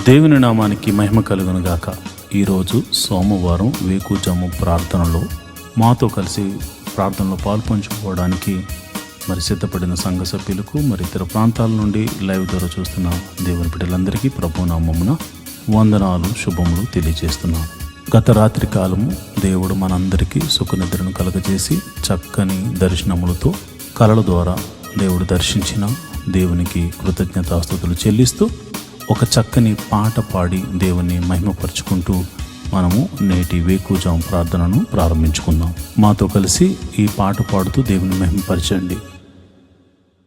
దేవుని నామానికి మహిమ కలుగును గాక. ఈరోజు సోమవారం వేకుజాము ప్రార్థనలో మాతో కలిసి ప్రార్థనలో పాల్పంచుకోవడానికి సిద్ధపడిన సంఘ సభ్యులకు ఇతర ప్రాంతాల నుండి లైవ్ ద్వారా చూస్తున్న దేవుని బిడ్డలందరికీ ప్రభు నామమున వందనాలు శుభములు తెలియజేస్తున్నాను. గత రాత్రి కాలము దేవుడు మనందరికీ సుఖనిద్రను కలగజేసి చక్కని దర్శనములతో కలల ద్వారా దేవుడు దర్శించిన దేవునికి కృతజ్ఞతాస్తుతులు చెల్లిస్తూ ఒక చక్కని పాట పాడి దేవుని మహిమపరుచుకుంటూ మనము నేటి వేకుజాము ప్రార్థనను ప్రారంభించుకుందాం. మాతో కలిసి ఈ పాట పాడుతూ దేవుని మహిమపరచండి.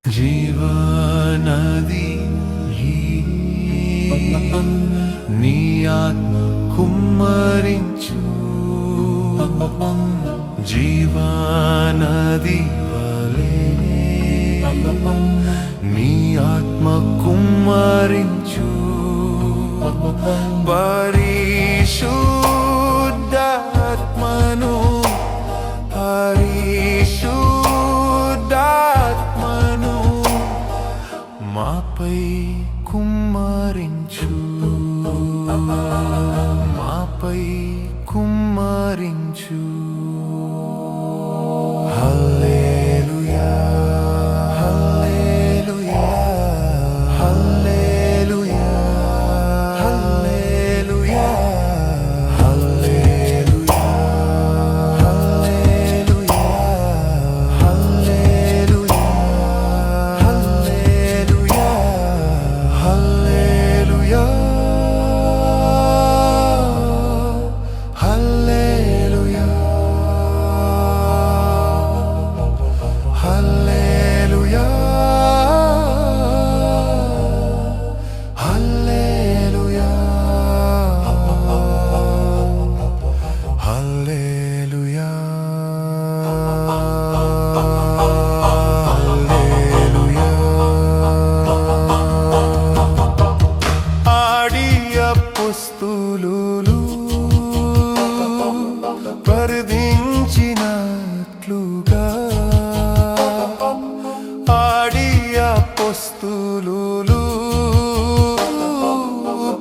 జీవనది నీ ఆత్మ కుమ్మరించు, జీవనది వలె నీ ఆత్మ కుమ్మరించు, పరిశుద్ధాత్మను పరిశుద్ధాత్మను మాపై కుమ్మరించు, మాపై కుమ్మరించు. హల్లెలూయా హల్లెలూయా హల్లెలూయా హల్లెలూయా హల్లెలూయా హల్లెలూయా హల్లెలూయా హల్లెలూయా హల్లెలూయా హల్లెలూయా హల్లెలూయా హల్లెలూయా హల్లెలూయా హల్లెలూయా. ఆడి అపోస్తలులు ప్రార్థించినట్లుగా, ఆడి అపోస్తలులు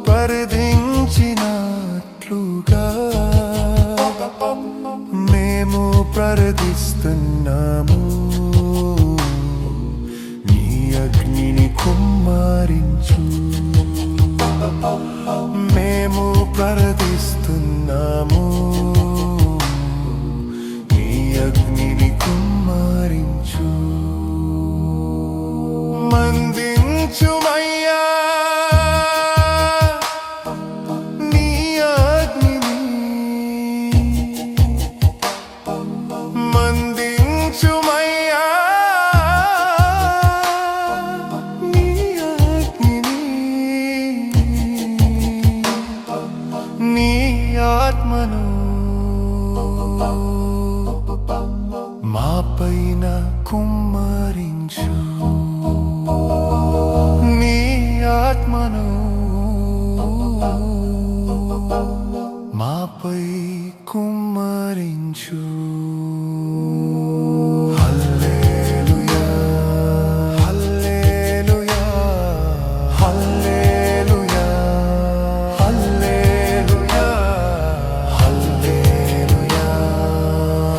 ప్రార్థించినట్లుగా మేము ప్రార్థిస్తున్నాము. నీ అగ్నిని కుమ్మరించు, మేము ప్రార్థిస్తున్నాము. నీ అగ్నిని కుమ్మరించు, మందించుమయ్యా నీ అగ్నిని, మందించుమయ్యా నీ అగ్నిని, నీ ఆత్మను మాపైన కుమ్మరించు, నీ ఆత్మను మాపై కుమ్మరించు. హల్లెలూయా హల్లెలూయా హల్లెలూయా హల్లెలూయా హల్లెలూయా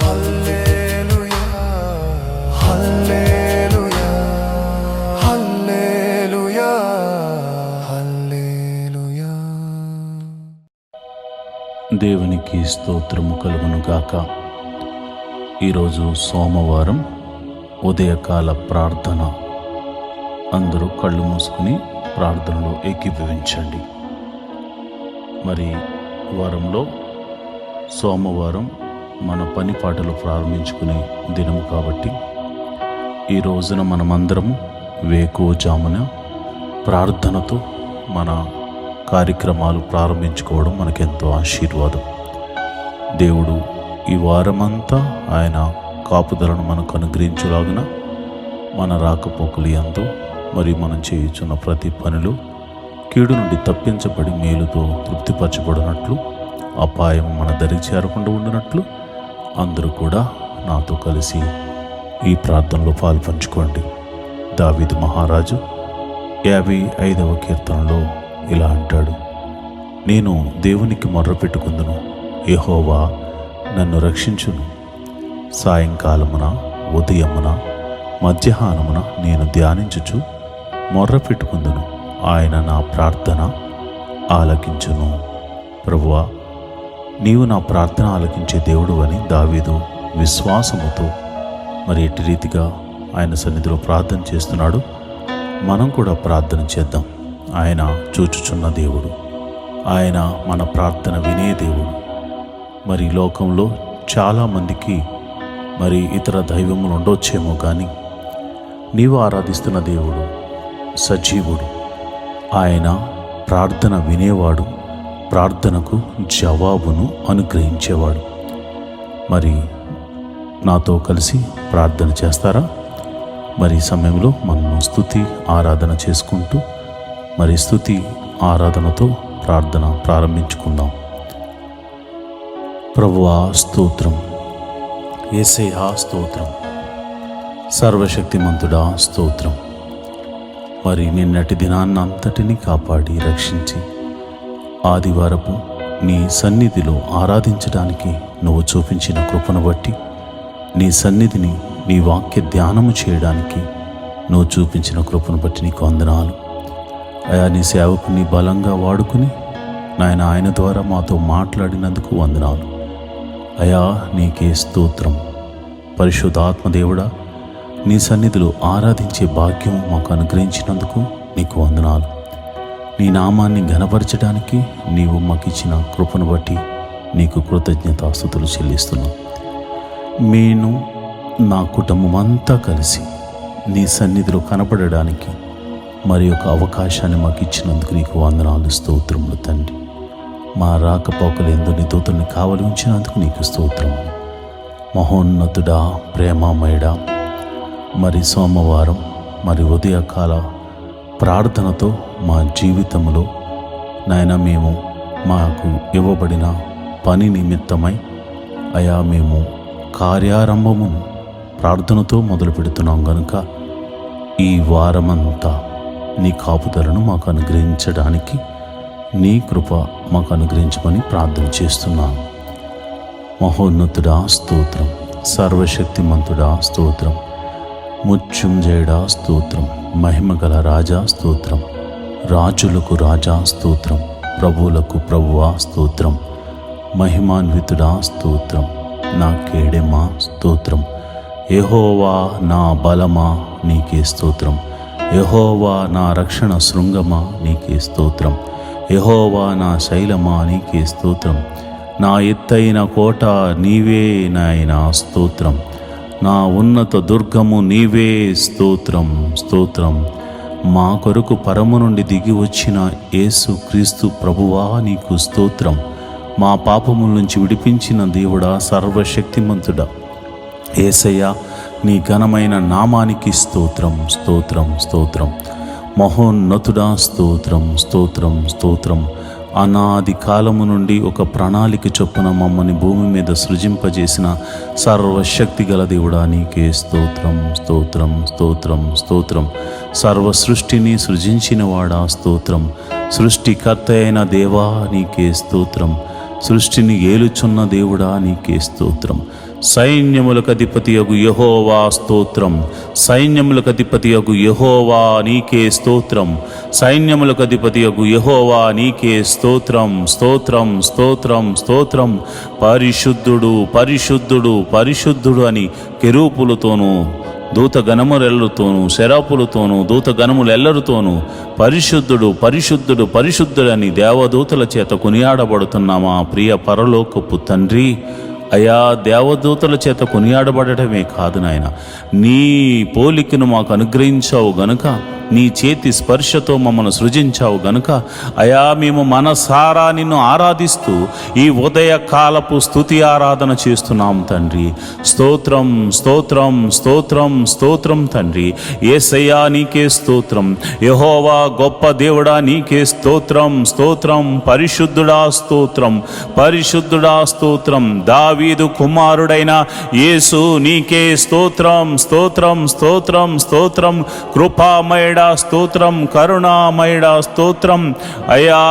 హల్లెలూయా హల్లెలూయా హల్లెలూయా హల్లెలూయా. దేవునికి స్తోత్రము కలుగును గాక. ఈరోజు సోమవారం ఉదయకాల ప్రార్థన. అందరూ కళ్ళు మూసుకుని ప్రార్థనలో ఏకీభవించండి. వారంలో సోమవారం మన పని పాటలు ప్రారంభించుకునే దినము కాబట్టి ఈ రోజున మనమందరము వేకువజామున ప్రార్థనతో మన కార్యక్రమాలు ప్రారంభించుకోవడం మనకెంతో ఆశీర్వాదం. దేవుడు ఈ వారమంతా ఆయన కాపుదలను మనకు అనుగ్రహించులాగున మన రాకపోకలు యందు మనం చేయుచున్న ప్రతి పనులు కీడు నుండి తప్పించబడి మేలుతో తృప్తిపరచబడినట్లు, అపాయం మన దరికి చేరకుండా ఉండినట్లు అందరూ కూడా నాతో కలిసి ఈ ప్రార్థనలో పాల్పంచుకోండి. దావీదు మహారాజు 55వ కీర్తనలో ఇలా అంటాడు: నేను దేవునికి మొర్రపెట్టుకుందును, యెహోవా నన్ను రక్షించును. సాయంకాలమున, ఉదయమున, మధ్యాహ్నమున నేను ధ్యానించుచు మొర్రపెట్టుకుందును, ఆయన నా ప్రార్థన ఆలకించును. ప్రభువా, నీవు నా ప్రార్థన ఆలకించే దేవుడు అని దావీదు విశ్వాసముతో మరి ఎట్టి రీతిగా ఆయన సన్నిధిలో ప్రార్థన చేస్తున్నాడు. మనం కూడా ప్రార్థన చేద్దాం. ఆయన చూచుచున్న దేవుడు, ఆయన మన ప్రార్థన వినే దేవుడు. మరి లోకంలో చాలామందికి మరి ఇతర దైవములు ఉండొచ్చేమో, కానీ నీవు ఆరాధిస్తున్న దేవుడు సజీవుడు. ఆయన ప్రార్థన వినేవాడు, ప్రార్థనకు జవాబును అనుగ్రహించేవాడు. మరి నాతో కలిసి ప్రార్థన చేస్తారా? మరి ఈ సమయంలో మనము స్తుతి ఆరాధన చేసుకుంటూ మరి స్తుతి ఆరాధనతో ప్రార్థన ప్రారంభించుకుందాం. ప్రభువా స్తోత్రం, యేసయ్యా స్తోత్రం, సర్వశక్తిమంతుడా స్తోత్రం. మరి నిన్నటి దినాన్నంతటిని కాపాడి రక్షించి ఆదివారపు నీ సన్నిధిలో ఆరాధించడానికి నువ్వు చూపించిన కృపను బట్టి, నీ సన్నిధిని నీ వాక్య ధ్యానము చేయడానికి నువ్వు చూపించిన కృపను బట్టి నీకు వందనాలు. అయా, నీ సేవకుని బలంగా వాడుకుని నాయన ఆయన ద్వారా మాతో మాట్లాడినందుకు వందనాలు. అయా, నీకే స్తోత్రం. పరిశుద్ధాత్మదేవుడా, నీ సన్నిధిలో ఆరాధించే భాగ్యం మాకు అనుగ్రహించినందుకు నీకు వందనాలు. నీ నామాన్ని ఘనపరచడానికి నీవు మాకు ఇచ్చిన కృపను బట్టి నీకు కృతజ్ఞతాస్తుతులు చెల్లిస్తున్నాం. నేను నా కుటుంబం అంతా కలిసి నీ సన్నిధిలో కనపడడానికి మరి ఒక అవకాశాన్ని మాకు ఇచ్చినందుకు నీకు వందనాలు, స్తోత్రములు తండ్రి. మా రాకపోకలు ఎందు నీ దూతల్ని కావలి ఉంచినందుకు నీకు స్తోత్రములు. మహోన్నతుడా, ప్రేమామయుడా, మరి సోమవారం మరి ఉదయకాల ప్రార్థనతో మా జీవితంలో నాయన మేము మాకు ఇవ్వబడిన పని నిమిత్తమై అయా మేము కార్యారంభమును ప్రార్థనతో మొదలు పెడుతున్నాం గనుక ఈ వారమంతా నీ కాపుదలను మాకు అనుగ్రహించడానికి నీ కృప మాకు అనుగ్రహించమని ప్రార్థన చేస్తున్నాను. మహోన్నతుడా స్తోత్రం, సర్వశక్తిమంతుడా స్తోత్రం, ముత్యుంజయుడా స్తోత్రం, మహిమగల రాజా స్తోత్రం, రాజులకు రాజా స్తోత్రం, ప్రభువులకు ప్రభువా స్తోత్రం, మహిమాన్వితుడా స్తోత్రం, నా కేడెమా స్తోత్రం. యెహోవా నా బలమా నీకే స్తోత్రం, యెహోవా నా రక్షణ శృంగమా నీకే స్తోత్రం, యెహోవా నా శైలమా నీకే స్తోత్రం, నా ఎత్తైన కోట నీవే నాయనా స్తోత్రం, నా ఉన్నత దుర్గము నీవే స్తోత్రం స్తోత్రం. మా కొరకు పరము నుండి దిగి వచ్చిన యేసు క్రీస్తు ప్రభువా నీకు స్తోత్రం. మా పాపముల నుంచి విడిపించిన దేవుడా, సర్వశక్తిమంతుడా యేసయ్యా, నీ ఘనమైన నామానికి స్తోత్రం స్తోత్రం స్తోత్రం. మహోన్నతుడా స్తోత్రం స్తోత్రం స్తోత్రం. అనాది కాలము నుండి ఒక ప్రణాళిక చొప్పున మమ్మల్ని భూమి మీద సృజింపజేసిన సర్వశక్తి గల దేవుడా నీకే స్తోత్రం స్తోత్రం స్తోత్రం స్తోత్రం. సర్వ సృష్టిని సృజించిన వాడా స్తోత్రం. సృష్టికర్త అయిన దేవా నీకే స్తోత్రం. సృష్టిని ఏలుచున్న దేవుడా నీకే స్తోత్రం. సైన్యములకు అధిపతియగు యెహోవా స్తోత్రం, సైన్యములకు అధిపతియగు యెహోవా నీకే స్తోత్రం, సైన్యములకు అధిపతియగు యెహోవా నీకే స్తోత్రం స్తోత్రం స్తోత్రం స్తోత్రం. పరిశుద్ధుడు పరిశుద్ధుడు పరిశుద్ధుడు అని కెరూపులతోనూ దూతగణములెల్లరితోనూ శరాపులతోనూ దూతగణములెల్లరితోనూ పరిశుద్ధుడు పరిశుద్ధుడు పరిశుద్ధుడని దేవదూతల చేత కొనియాడబడుతున్న మా ప్రియ పరలోకపు తండ్రి, అయా దేవదూతల చేత కొనియాడబడటమే కాదు నాయన, నీ పోలికను మాకు అనుగ్రహించావు గనుక, నీ చేతి స్పర్శతో మమ్మల్ని సృజించావు గనుక అయా మేము మనసారా నిన్ను ఆరాధిస్తూ ఈ ఉదయకాలపు స్తుతి ఆరాధన చేస్తున్నాం తండ్రి. స్తోత్రం స్తోత్రం స్తోత్రం స్తోత్రం తండ్రి. యేసయ్యా నీకే స్తోత్రం. యెహోవా గొప్ప దేవుడా నీకే స్తోత్రం స్తోత్రం. పరిశుద్ధుడా స్తోత్రం పరిశుద్ధుడా స్తోత్రం. దావీదు కుమారుడైన యేసు నీకే స్తోత్రం స్తోత్రం స్తోత్రం స్తోత్రం. కృపామయుడా కరుణామయుడా స్తోత్రం, కరుణామయుడా స్తోత్రం. అయా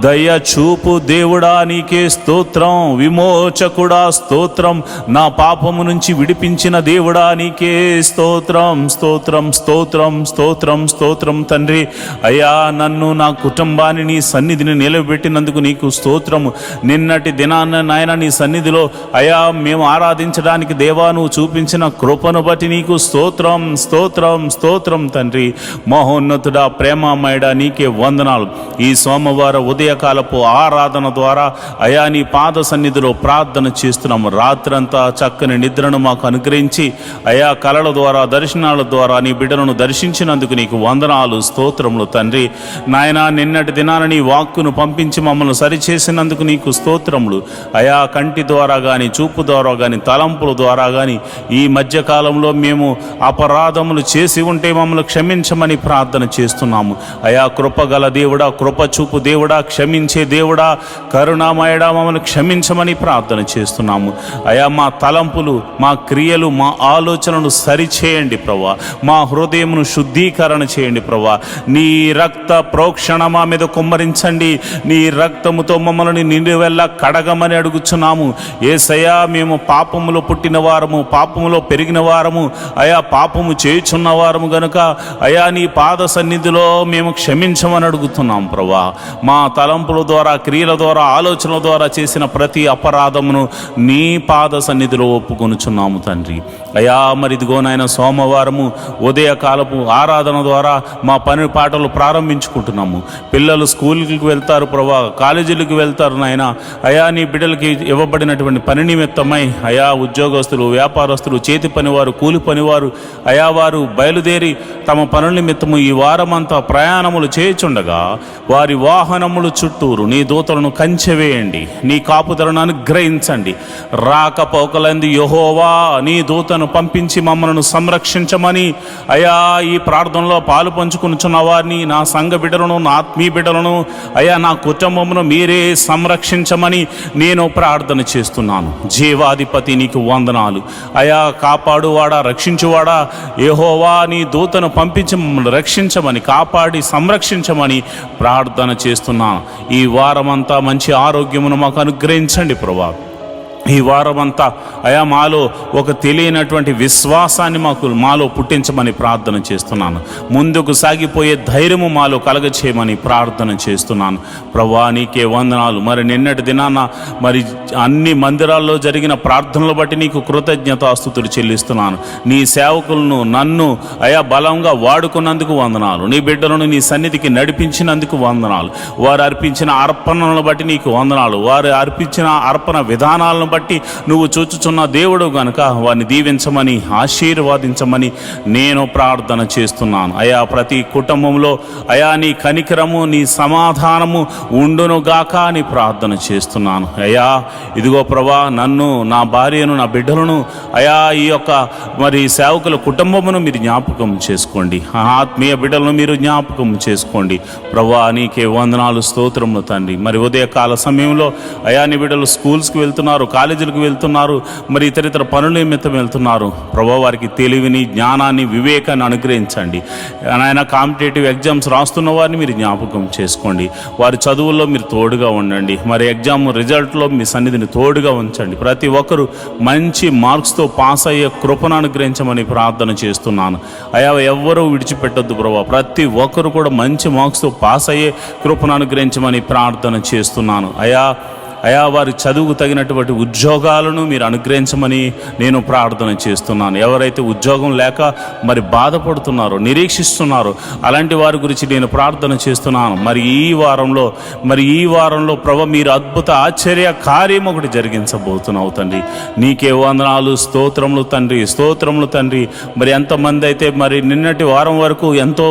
దయ చూపు దేవుడా నీకే స్తోత్రం, విమోచకుడా స్తోత్రం, నా పాపము నుంచి విడిపించిన దేవుడా నీకే స్తోత్రం, స్తోత్రం, స్తోత్రం, స్తోత్రం, స్తోత్రం తండ్రి. అయ్యా నన్ను నా కుటుంబాన్ని నీ సన్నిధిని నిలబెట్టినందుకు నీకు స్తోత్రము. నిన్నటి దినాన్న నాయన నీ సన్నిధిలో అయా మేము ఆరాధించడానికి దేవా నువ్వు చూపించిన కృపను బట్టి నీకు స్తోత్రం, స్తోత్రం, స్తోత్రం తండ్రి. మహోన్నతుడా ప్రేమమయుడా నీకే వందనాలు. ఈ సోమవారం ఉదయకాలపు ఆరాధన ద్వారా అయా నీ పాద సన్నిధిలో ప్రార్థన చేస్తున్నాము. రాత్రంతా చక్కని నిద్రను మాకు అనుగ్రహించి అయా కలల ద్వారా దర్శనాల ద్వారా నీ బిడ్డలను దర్శించినందుకు నీకు వందనాలు, స్తోత్రములు తండ్రి. నాయన నిన్నటి దినాన నీ వాక్కును పంపించి మమ్మల్ని సరిచేసినందుకు నీకు స్తోత్రములు. అయా కంటి ద్వారా కానీ చూపు ద్వారా కానీ తలంపుల ద్వారా కానీ ఈ మధ్యకాలంలో మేము అపరాధములు చేసి ఉంటే మమ్మల్ని క్షమించమని ప్రార్థన చేస్తున్నాము. అయా కృపగల దేవుడా, కృప చూపు దేవుడా, క్షమించే దేవుడా, కరుణామయుడా మమ్మల్ని క్షమించమని ప్రార్థన చేస్తున్నాము. అయా మా తలంపులు, మా క్రియలు, మా ఆలోచనలు సరిచేయండి ప్రభా. మా హృదయమును శుద్ధీకరణ చేయండి ప్రభా. నీ రక్త ప్రోక్షణ మా మీద కుమ్మరించండి. నీ రక్తముతో మమ్మల్ని నిండువెల్లా కడగమని అడుగుచున్నాము. యేసయ్యా మేము పాపములో పుట్టిన వారము, పాపములో పెరిగిన వారము, అయా పాపము చేయుచున్న వారము గనుక అయా నీ పాద సన్నిధిలో మేము క్షమించమని అడుగుతున్నాం ప్రభా. మా తలంపుల ద్వారా, క్రియల ద్వారా, ఆలోచనల ద్వారా చేసిన ప్రతి అపరాధమును నీ పాద సన్నిధిలో ఒప్పుకొనుచున్నాము తండ్రి. అయా మరి ఇదిగో నాయన సోమవారము ఉదయకాలపు ఆరాధన ద్వారా మా పని పాటలు ప్రారంభించుకుంటున్నాము. పిల్లలు స్కూల్కి వెళ్తారు ప్రభా, కాలేజీలకు వెళ్తారు నాయన. అయా నీ బిడ్డలకి ఇవ్వబడినటువంటి పని నిమిత్తమై అయా ఉద్యోగస్తులు, వ్యాపారస్తులు, చేతి పనివారు, కూలి పనివారు అయా వారు బయలుదేరి తమ పనుల నిమిత్తము ఈ వారమంతా ప్రయాణములు చేయుచుండగా వారి వాహనములు చుట్టూరు నీ దూతలను కంచెవేయండి, నీ కాపుదలను అనుగ్రహించండి. రాకపోకలందు యెహోవా నీ దూతను పంపించి మమ్మల్ని సంరక్షించమని అయా ఈ ప్రార్థనలో పాలు పంచుకునిచున్న వారిని, నా సంఘ బిడ్డలను, నా ఆత్మీయ బిడ్డలను, అయా నా కుటుంబమును మీరే సంరక్షించమని నేను ప్రార్థన చేస్తున్నాను. జీవాధిపతి నీకు వందనాలు. అయా కాపాడువాడా, రక్షించువాడా, యెహోవా నీ దూతను పంపించి మమ్మల్ని రక్షించమని, కాపాడి సంరక్షించమని ప్రార్థన చేస్తున్నాను. ఈ వారమంతా మంచి ఆరోగ్యమును మాకు అనుగ్రహించండి ప్రభా. ఈ వారమంతా అయా మాలో ఒక తెలియనటువంటి విశ్వాసాన్ని మాలో పుట్టించమని ప్రార్థన చేస్తున్నాను. ముందుకు సాగిపోయే ధైర్యము మాలో కలగచేయమని ప్రార్థన చేస్తున్నాను ప్రభువా. నీకే వందనాలు. మరి నిన్నటి దినాన మరి అన్ని మందిరాల్లో జరిగిన ప్రార్థనలు బట్టి నీకు కృతజ్ఞతాస్తుతులు చెల్లిస్తున్నాను. నీ సేవకులను నన్ను అయా బలంగా వాడుకున్నందుకు వందనాలు. నీ బిడ్డలను నీ సన్నిధికి నడిపించినందుకు వందనాలు. వారు అర్పించిన అర్పణలను బట్టి నీకు వందనాలు. వారు అర్పించిన అర్పణ విధానాలను బట్టి నువ్వు చూచుచున్న దేవుడు గనుక వారిని దీవించమని, ఆశీర్వాదించమని నేను ప్రార్థన చేస్తున్నాను. అయా ప్రతి కుటుంబంలో అయా నీ కనికరము, నీ సమాధానము ఉండునుగాక అని ప్రార్థన చేస్తున్నాను. అయా ఇదిగో ప్రభా, నన్ను, నా భార్యను, నా బిడ్డలను అయా ఈ యొక్క మరి సేవకుల కుటుంబమును మీరు జ్ఞాపకం చేసుకోండి. ఆత్మీయ బిడ్డలను మీరు జ్ఞాపకం చేసుకోండి ప్రభా. నీకే వందనాలు, స్తోత్రములు తండ్రి. మరి ఉదయకాల సమయంలో అయా నీ బిడ్డలు స్కూల్స్కి వెళ్తున్నారు, కాలేజీలకు వెళ్తున్నారు, మరి ఇతరితర పనుల నిమిత్తం వెళ్తున్నారు ప్రభా. వారికి తెలివిని, జ్ఞానాన్ని, వివేకాన్ని అనుగ్రహించండి ఆయన. కాంపిటేటివ్ ఎగ్జామ్స్ రాస్తున్న వారిని మీరు జ్ఞాపకం చేసుకోండి. వారి చదువుల్లో మీరు తోడుగా ఉండండి. మరి ఎగ్జామ్ రిజల్ట్లో మీ సన్నిధిని తోడుగా ఉంచండి. ప్రతి ఒక్కరూ మంచి మార్క్స్తో పాస్ అయ్యే కృపను అనుగ్రహించమని ప్రార్థన చేస్తున్నాను. అయా ఎవ్వరూ విడిచిపెట్టొద్దు ప్రభా. ప్రతి ఒక్కరు కూడా మంచి మార్క్స్తో పాస్ అయ్యే కృపను అనుగ్రహించమని ప్రార్థన చేస్తున్నాను. అయా వారి చదువుకు తగినటువంటి ఉద్యోగాలను మీరు అనుగ్రహించమని నేను ప్రార్థన చేస్తున్నాను. ఎవరైతే ఉద్యోగం లేక మరి బాధపడుతున్నారో, నిరీక్షిస్తున్నారో అలాంటి వారి గురించి నేను ప్రార్థన చేస్తున్నాను. మరి ఈ వారంలో ప్రభు మీరు అద్భుత ఆశ్చర్య కార్యం ఒకటి జరిగించబోతున్నావు తండ్రి. నీకే వందనాలు, స్తోత్రములు తండ్రి, స్తోత్రములు తండ్రి. మరి ఎంతమంది అయితే మరి నిన్నటి వారం వరకు ఎంతో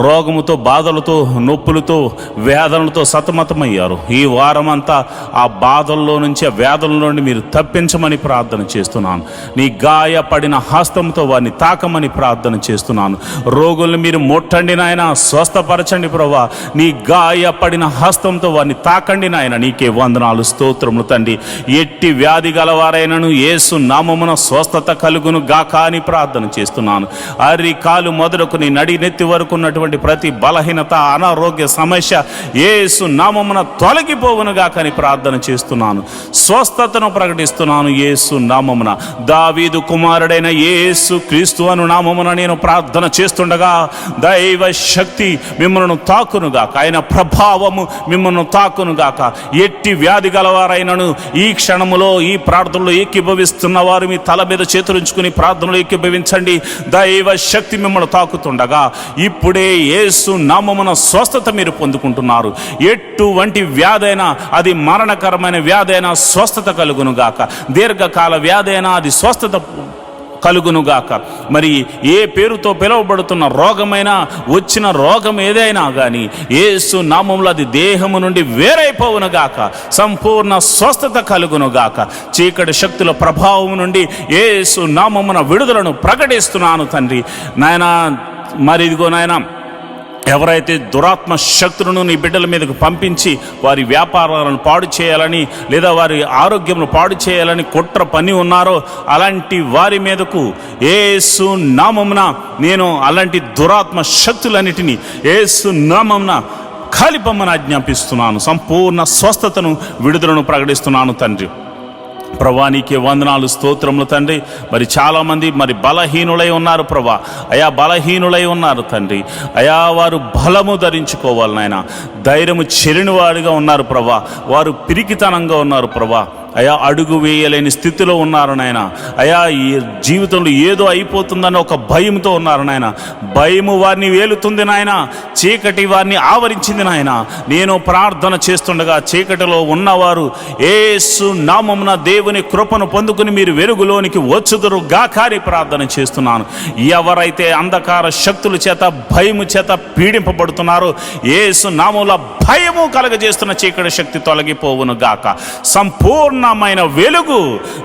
రోగముతో, బాధలతో, నొప్పులతో, వేదనలతో సతమతమయ్యారు, ఈ వారం అంతా ఆ బాధల్లో నుంచి, ఆ వేదనలో నుండి మీరు తప్పించమని ప్రార్థన చేస్తున్నాను. నీ గాయపడిన హస్తంతో వారిని తాకమని ప్రార్థన చేస్తున్నాను. రోగుల్ని మీరు ముట్టండి నాయన, స్వస్థపరచండి ప్రభా. నీ గాయపడిన హస్తంతో వారిని తాకండి నాయన. నీకే వందనాలు, స్తోత్రములు తండ్రి. ఎట్టి వ్యాధి గలవారైనను యేసు నామమున స్వస్థత కలుగును గాక అని ప్రార్థన చేస్తున్నాను. అరి కాలు మొదలుకు నీ నడి నెత్తి వరకు ఉన్నటువంటి ప్రతి బలహీనత, అనారోగ్య సమస్య యేసు నామమున తొలగిపోవును గాక అని ప్రార్థన చేస్తున్నాను. స్వస్థతను ప్రకటిస్తున్నాను యేసు నామమున. దావీదు కుమారుడైన యేసు క్రీస్తు అను నామమున నేను ప్రార్థన చేస్తుండగా దైవ శక్తి మిమ్మల్ని తాకునుగాక, ఆయన ప్రభావము మిమ్మల్ని తాకునుగాక. ఎట్టి వ్యాధి గలవారైనను ఈ క్షణములో ఈ ప్రార్థనలో ఏకీభవిస్తున్న వారు మీ తల మీద చేతులుంచుకుని ప్రార్థనలో ఏకీభవించండి. దైవ శక్తి మిమ్మల్ని తాకుతుండగా ఇప్పుడే యేసు నామమున స్వస్థత మీరు పొందుకుంటున్నారు. ఎటువంటి వ్యాధైనా, అది మరణకరమైన వ్యాధైనా స్వస్థత కలుగునుగాక. దీర్ఘకాల వ్యాధైనా అది స్వస్థత కలుగునుగాక. మరి ఏ పేరుతో పిలువబడుతున్న రోగమైనా, వచ్చిన రోగం ఏదైనా కానీ యేసు నామములో అది దేహము నుండి వేరైపోవునుగాక. సంపూర్ణ స్వస్థత కలుగునుగాక. చీకటి శక్తుల ప్రభావం నుండి యేసు నామమున విడుదలను ప్రకటిస్తున్నాను తండ్రి. నాయన మరి ఇదిగో నాయన, ఎవరైతే దురాత్మ శక్తులను నీ బిడ్డల మీదకు పంపించి వారి వ్యాపారాలను పాడు చేయాలని, లేదా వారి ఆరోగ్యమును పాడు చేయాలని కుట్ర పని ఉన్నారో అలాంటి వారి మీదకు యేసు నామమున నేను అలాంటి దురాత్మ శక్తులన్నిటినీ యేసు నామమున కాలిపమ్మని ఆజ్ఞాపిస్తున్నాను. సంపూర్ణ స్వస్థతను, విడుదలను ప్రకటిస్తున్నాను తండ్రి. ప్రభా నీకే వందనాలు, స్తోత్రములు తండ్రి. మరి చాలామంది మరి బలహీనులై ఉన్నారు ప్రభా. అయా బలహీనులై ఉన్నారు తండ్రి. అయా వారు బలము ధరించుకోవాలి నాయన. ధైర్యము చెలిని వాడిగా ఉన్నారు ప్రభా. వారు పిరికితనంగా ఉన్నారు ప్రభా. అయా అడుగు వేయలేని స్థితిలో ఉన్నారు నాయన. అయా ఈ జీవితంలో ఏదో అయిపోతుందని ఒక భయంతో ఉన్నారు నాయన. భయము వారిని వేలుతుంది నాయన. చీకటి వారిని ఆవరించింది నాయన. నేను ప్రార్థన చేస్తుండగా చీకటిలో ఉన్నవారు యేసు నామమున దేవుని కృపను పొందుకుని మీరు వెలుగులోనికి వచ్చుదురు గాకారి ప్రార్థన చేస్తున్నాను. ఎవరైతే అంధకార శక్తుల చేత, భయము చేత పీడింపబడుతున్నారో యేసు నామములో భయము కలగజేస్తున్న చీకటి శక్తి తొలగిపోవును గాక. సంపూర్ణమైన వెలుగు,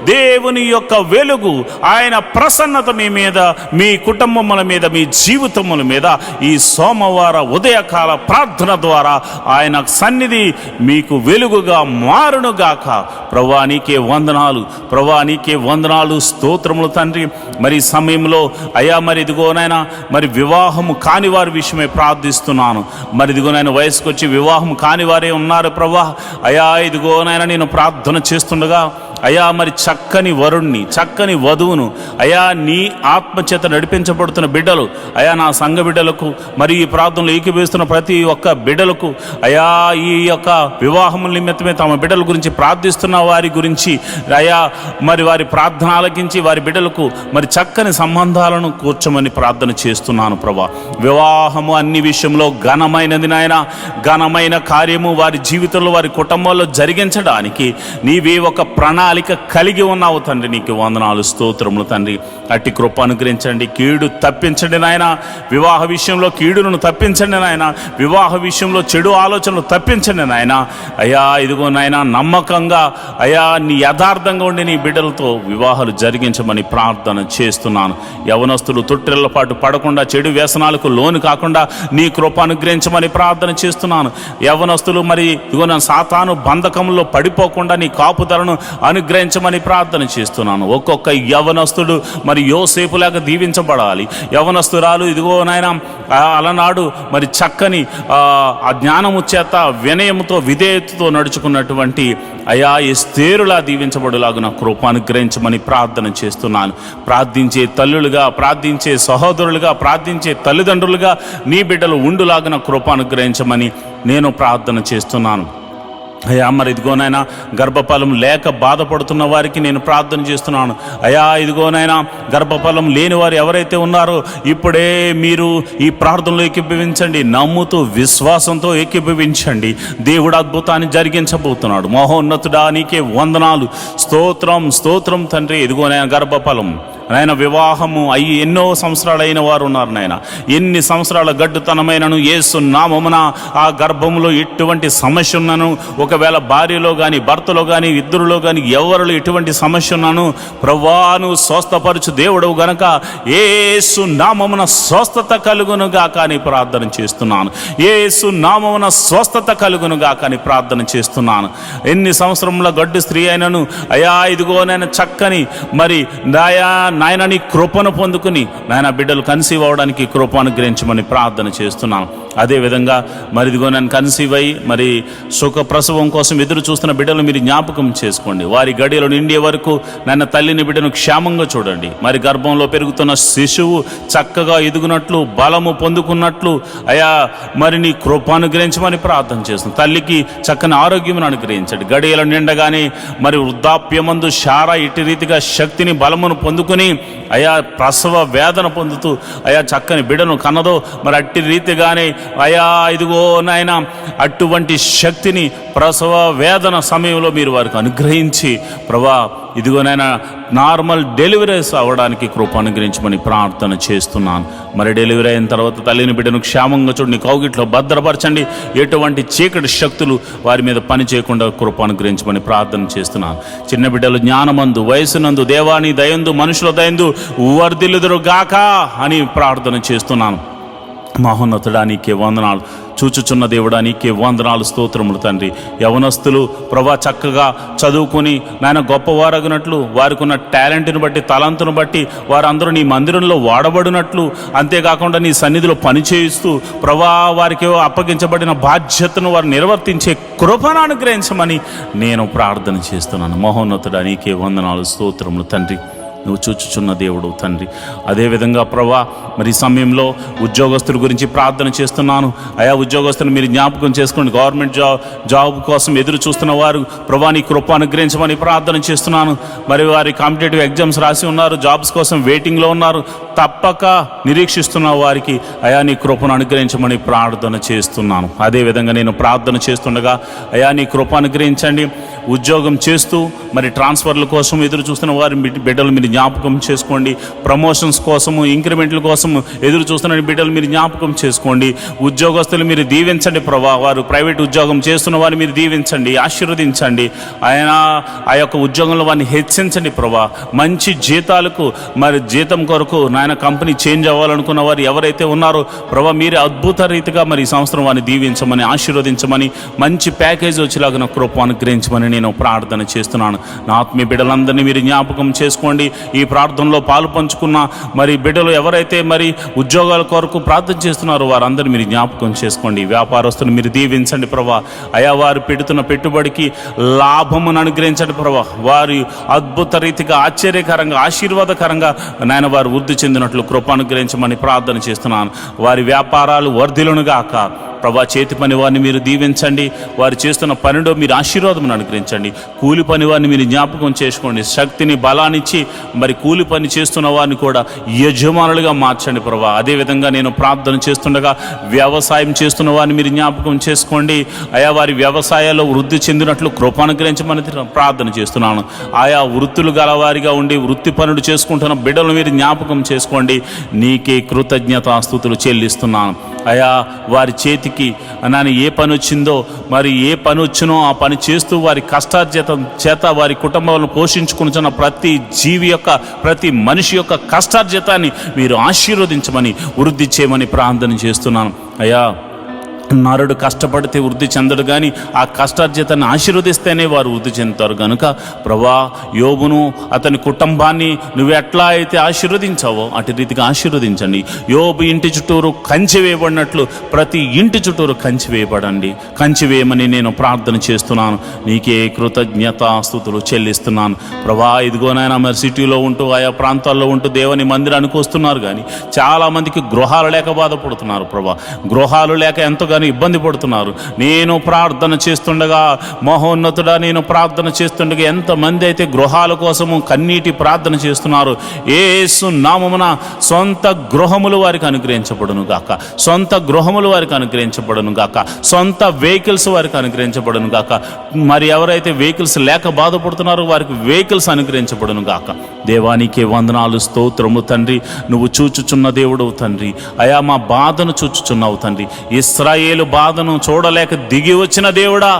దేవుని యొక్క వెలుగు, ఆయన ప్రసన్నత మీ మీద, మీ కుటుంబముల మీద, మీ జీవితముల మీద ఈ సోమవార ఉదయకాల ప్రార్థన ద్వారా ఆయన సన్నిధి మీకు వెలుగుగా మారునుగాక. ప్రభువా నీకే వందనాలు, ప్రభువా నీకే వందనాలు, స్తోత్రములు తండ్రి. మరి సమయంలో అయా మరి ఇదిగోనైనా మరి వివాహము కాని వారి విషయమే ప్రార్థిస్తున్నాను. మరి ఇదిగోనైనా వయసుకు వచ్చి వివాహం కాని వారే ఉన్నారు ప్రభా. అయా ఇదిగోనైనా నేను ప్రార్థన చేస్తుండగా అయా మరి చక్కని వరుణ్ణి, చక్కని వధువును అయా నీ ఆత్మచేత నడిపించబడుతున్న బిడ్డలు, అయా నా సంఘ బిడ్డలకు, మరి ఈ ప్రార్థనలో ఏకీభవిస్తున్న ప్రతి ఒక్క బిడ్డలకు, అయా ఈ యొక్క వివాహముల నిమిత్తమే తమ బిడ్డల గురించి ప్రార్థిస్తున్న వారి గురించి అయా మరి వారి ప్రార్థన ఆలకించి వారి బిడ్డలకు మరి చక్కని సంబంధాలను కూర్చోమని ప్రార్థన చేస్తున్నాను ప్రభా. వివాహము అన్ని విషయంలో ఘనమైనది నాయన. ఘనమైన కార్యము వారి జీవితంలో, వారి కుటుంబంలో జరిగించడానికి నీవే ఒక ప్రణాళిక కలిగి ఉన్నావు తండ్రి. నీకు వందనాలు, స్తోత్రములు తండ్రి. అట్టి కృప అనుగ్రహించండి. కీడు తప్పించండి నాయన. వివాహ విషయంలో కీడును తప్పించండి నాయన. వివాహ విషయంలో చెడు ఆలోచనలు తప్పించండి నాయన. అయ్యా ఇదిగో నాయన, నమ్మకంగా అయా నీ యథార్థంగా ఉండి నీ బిడ్డలతో వివాహాలు జరిగించమని ప్రార్థన చేస్తున్నాను. యవనస్తులు తొట్టిళ్ల పాటు పడకుండా, చెడు వ్యసనాలకు లోను కాకుండా నీ కృప అనుగ్రహించమని ప్రార్థన చేస్తున్నాను. యవనస్తులు మరి ఇదిగో నా సాతాను బంధకంలో పడిపోకుండా నీ కాపుదలను అనుగ్రహించమని ప్రార్థన చేస్తున్నాను. ఒక్కొక్క యవనస్తుడు మరి యోసేపులాగా దీవించబడాలి. యవనస్తురాలు ఇదిగో నాయన అలనాడు మరి చక్కని ఆ జ్ఞానము చేత, వినయముతో, విధేయతతో నడుచుకున్నటువంటి అయా ఎస్తేరులా దీవించబడులాగా నా కృప అనుగ్రహించమని ప్రార్థన చేస్తున్నాను. ప్రార్థించే తల్లులుగా, ప్రార్థించే సహోదరులుగా, ప్రార్థించే తల్లిదండ్రులుగా నీ బిడ్డలు ఉండులాగా నా కృప అనుగ్రహించమని నేను ప్రార్థన చేస్తున్నాను. అయ్యా మరి ఇదిగోనైనా గర్భఫలం లేక బాధపడుతున్న వారికి నేను ప్రార్థన చేస్తున్నాను. అయ్యా ఇదిగోనైనా గర్భఫలం లేని వారు ఎవరైతే ఉన్నారో ఇప్పుడే మీరు ఈ ప్రార్థనలో ఏకీభవించండి. నమ్ముతూ విశ్వాసంతో ఏకీభవించండి. దేవుడు అద్భుతాన్ని జరిగించబోతున్నాడు. మహోన్నతుడా నీకే వందనాలు, స్తోత్రం, స్తోత్రం తండ్రి. ఇదిగోనైనా గర్భఫలం నాయన వివాహము అయ్యి ఎన్నో సంవత్సరాలు అయిన వారు ఉన్నారు నాయన. ఎన్ని సంవత్సరాల గడ్డుతనమైనను యేసు నామమున ఆ గర్భములో ఎటువంటి సమస్య ఉన్నాను, ఒకవేళ భార్యలో కానీ భర్తలో కానీ ఇద్దరులో కానీ ఎవరిలో ఎటువంటి సమస్య ఉన్నాను ప్రభువాను స్వస్థపరచు దేవుడు గనక యేసు నామమున స్వస్థత కలుగునుగా కానీ ప్రార్థన చేస్తున్నాను. యేసు నామమున స్వస్థత కలుగునుగా కానీ ప్రార్థన చేస్తున్నాను. ఎన్ని సంవత్సరంలో గడ్డు స్త్రీ అయినను అయా ఇదిగో నాయన చక్కని మరి నాయన నీ కృపను పొందుకుని నాయన బిడ్డలు కన్సీవ్ అవడానికి కృప అనుగ్రహించమని ప్రార్థన చేస్తున్నాను. అదేవిధంగా మరి ఇదిగో నన్ను కన్సీవ్ అయ్యి మరి సుఖ ప్రసవం కోసం ఎదురు చూస్తున్న బిడ్డలు మీరు జ్ఞాపకం చేసుకోండి. వారి గడియలు నిండే వరకు నన్ను తల్లిని బిడ్డను క్షేమంగా చూడండి. మరి గర్భంలో పెరుగుతున్న శిశువు చక్కగా ఎదుగునట్లు బలము పొందుకున్నట్లు అయా మరి నీ కృప అనుగ్రహించమని ప్రార్థన చేస్తున్నాను. తల్లికి చక్కని ఆరోగ్యం అనుగ్రహించండి. గడియలు నిండగానే మరి వృద్ధాప్యమందు శారా ఇటు రీతిగా శక్తిని బలమును పొందుకుని అయా ప్రసవ వేదన పొందుతూ అయా చక్కని బిడ్డను కన్నదో మరి అట్టి రీతిగానే అయా ఇదిగో నాయన అటువంటి శక్తిని ప్రసవ వేదన సమయంలో మీరు వారికి అనుగ్రహించి ప్రభా ఇదిగో నాయన నార్మల్ డెలివరీస్ అవ్వడానికి కృప అనుగ్రహించమని ప్రార్థన చేస్తున్నాను. మరి డెలివరీ అయిన తర్వాత తల్లిని బిడ్డను క్షేమంగా చూడండి, కౌగిట్లో భద్రపరచండి. ఎటువంటి చీకటి శక్తులు వారి మీద పని చేయకుండా కృప అనుగ్రహించమని ప్రార్థన చేస్తున్నాను. చిన్న బిడ్డలు జ్ఞానమందు వయసునందు దేవాని దయందు మనుషుల దయందు వర్ధిల్లుదురు గాక అని ప్రార్థన చేస్తున్నాను. మహోన్నతుడా నీకే వందనాలు, చూచుచున్న దేవుడా నీకే వందనాలు, స్తోత్రములు తండ్రి. యవనస్తులు ప్రభా చక్కగా చదువుకుని నాయన గొప్పవారగినట్లు వారికి ఉన్న టాలెంట్ని బట్టి తలంతును బట్టి వారందరూ నీ మందిరంలో వాడబడినట్లు, అంతేకాకుండా నీ సన్నిధిలో పనిచేయిస్తూ ప్రభా వారికి అప్పగించబడిన బాధ్యతను వారు నిర్వర్తించే కృపను అనుగ్రహించమని నేను ప్రార్థన చేస్తున్నాను. మహోన్నతుడా నీకే వందనాలు, స్తోత్రములు తండ్రి. నువ్వు చూచుచున్న దేవుడు తండ్రి. అదేవిధంగా ప్రభా మరి సమయంలో ఉద్యోగస్తుల గురించి ప్రార్థన చేస్తున్నాను. అయా ఉద్యోగస్తులు మీరు జ్ఞాపకం చేసుకోండి. గవర్నమెంట్ జాబ్ కోసం ఎదురు చూస్తున్న వారు ప్రభా నీ కృప అనుగ్రహించమని ప్రార్థన చేస్తున్నాను. మరి వారి కాంపిటేటివ్ ఎగ్జామ్స్ రాసి ఉన్నారు, జాబ్స్ కోసం వెయిటింగ్లో ఉన్నారు, తప్పక నిరీక్షిస్తున్న వారికి అయా నీ కృపను అనుగ్రహించమని ప్రార్థన చేస్తున్నాను. అదేవిధంగా నేను ప్రార్థన చేస్తుండగా అయా నీ కృప అనుగ్రహించండి. ఉద్యోగం చేస్తూ మరి ట్రాన్స్ఫర్ల కోసం ఎదురు చూస్తున్న వారి బిడ్డలు మీరు జ్ఞాపకం చేసుకోండి. ప్రమోషన్స్ కోసము ఇంక్రిమెంట్ల కోసం ఎదురు చూస్తున్న బిడ్డలు మీరు జ్ఞాపకం చేసుకోండి. ఉద్యోగస్తులు మీరు దీవించండి ప్రభా. వారు ప్రైవేట్ ఉద్యోగం చేస్తున్న వారిని మీరు దీవించండి, ఆశీర్వదించండి. ఆయన ఆ యొక్క ఉద్యోగంలో వారిని హెచ్చించండి ప్రభా. మంచి జీతాలకు మరి జీతం కొరకు నాయన కంపెనీ చేంజ్ అవ్వాలనుకున్న వారు ఎవరైతే ఉన్నారో ప్రభా మీరు అద్భుత రీతిగా మరి ఈ సంవత్సరం వారిని దీవించమని ఆశీర్వదించమని మంచి ప్యాకేజ్ వచ్చేలాగా నా కృప అనుగ్రహించమని నేను ప్రార్థన చేస్తున్నాను. నా ఆత్మీయ బిడ్డలందరినీ మీరు జ్ఞాపకం చేసుకోండి. ఈ ప్రార్థనలో పాలు పంచుకున్న మరి బిడ్డలు ఎవరైతే మరి ఉద్యోగాల కొరకు ప్రార్థన చేస్తున్నారో వారందరూ మీరు జ్ఞాపకం చేసుకోండి. వ్యాపారస్తులు మీరు దీవించండి ప్రభా. అయా వారు పెడుతున్న పెట్టుబడికి లాభమును అనుగ్రహించండి ప్రభా. వారి అద్భుత రీతిగా ఆశ్చర్యకరంగా ఆశీర్వాదకరంగా నాయన వారు వృద్ధి చెందినట్లు కృప అనుగ్రహించమని ప్రార్థన చేస్తున్నాను. వారి వ్యాపారాలు వర్ధిల్లునుగాక ప్రభా. చేతి పని వారిని మీరు దీవించండి. వారు చేస్తున్న పనిలో మీరు ఆశీర్వాదమును అనుగ్రహించండి. కూలి పని వారిని మీరు జ్ఞాపకం చేసుకోండి. శక్తిని బలాన్నిచ్చి మరి కూలి పని చేస్తున్న వారిని కూడా యజమానులుగా మార్చండి ప్రభా. అదేవిధంగా నేను ప్రార్థన చేస్తుండగా వ్యవసాయం చేస్తున్న వారిని మీరు జ్ఞాపకం చేసుకోండి. ఆయా వారి వ్యవసాయాల్లో వృద్ధి చెందినట్లు కృప అనుగ్రహించమని ప్రార్థన చేస్తున్నాను. ఆయా వృత్తులు గలవారిగా ఉండి వృత్తి పనులు చేసుకుంటున్న బిడ్డలు మీరు జ్ఞాపకం చేసుకోండి. నీకే కృతజ్ఞతాస్తుతులు చెల్లిస్తున్నాను. అయా వారి చేతికి నాని ఏ పని వచ్చిందో మరి ఏ పని వచ్చినో ఆ పని చేస్తూ వారి కష్టార్జితం చేత వారి కుటుంబాలను పోషించుకుంటున్న ప్రతి జీవి యొక్క ప్రతి మనిషి యొక్క కష్టార్జితాన్ని మీరు ఆశీర్వదించమని వృద్ధి చేయమని ప్రార్థన చేస్తున్నాను. అయ్యా నరుడు కష్టపడితే వృద్ధి చెందడు, కానీ ఆ కష్టార్జితాన్ని ఆశీర్వదిస్తేనే వారు వృద్ధి చెందుతారు. కనుక ప్రభా యోబును అతని కుటుంబాన్ని నువ్వు ఎట్లా అయితే ఆశీర్వదించావో అటు రీతిగా ఆశీర్వదించండి. యోబు ఇంటి చుట్టూరు కంచె వేయబడినట్లు ప్రతి ఇంటి చుట్టూరు కంచె వేయబడండి. కంచె వేయమని నేను ప్రార్థన చేస్తున్నాను. నీకే కృతజ్ఞతాస్తుతులు చెల్లిస్తున్నాను ప్రభా. ఇదిగోనైనా మరి సిటీలో ఉంటూ ఆయా ప్రాంతాల్లో ఉంటూ దేవుని మందిరానికి వస్తున్నారు, కానీ చాలామందికి గృహాలు లేక బాధపడుతున్నారు ప్రభా. గృహాలు లేక ఎంతగా ఎంతగానో ఇబ్బంది పడుతున్నారు. నేను ప్రార్థన చేస్తుండగా మహోన్నతుడా, నేను ప్రార్థన చేస్తుండగా ఎంతమంది అయితే గృహాల కోసము కన్నీటి ప్రార్థన చేస్తున్నారు. యేసు నామమున సొంత గృహములు వారికి అనుగ్రహించబడును గాక, సొంత గృహములు వారికి అనుగ్రహించబడును గాక, సొంత వెహికల్స్ వారికి అనుగ్రహించబడును గాక. మరి ఎవరైతే వెహికల్స్ లేక బాధపడుతున్నారో వారికి వెహికల్స్ అనుగ్రహించబడును గాక. దేవానికి వందనాలు, స్తోత్రము తండ్రి. నువ్వు చూచుచున్న దేవుడవు తండ్రి. అయా మా బాధను చూచుచున్నావు తండ్రి. ఇశ్రాయేలు బాధను చూడలేక దిగి వచ్చిన దేవుడా,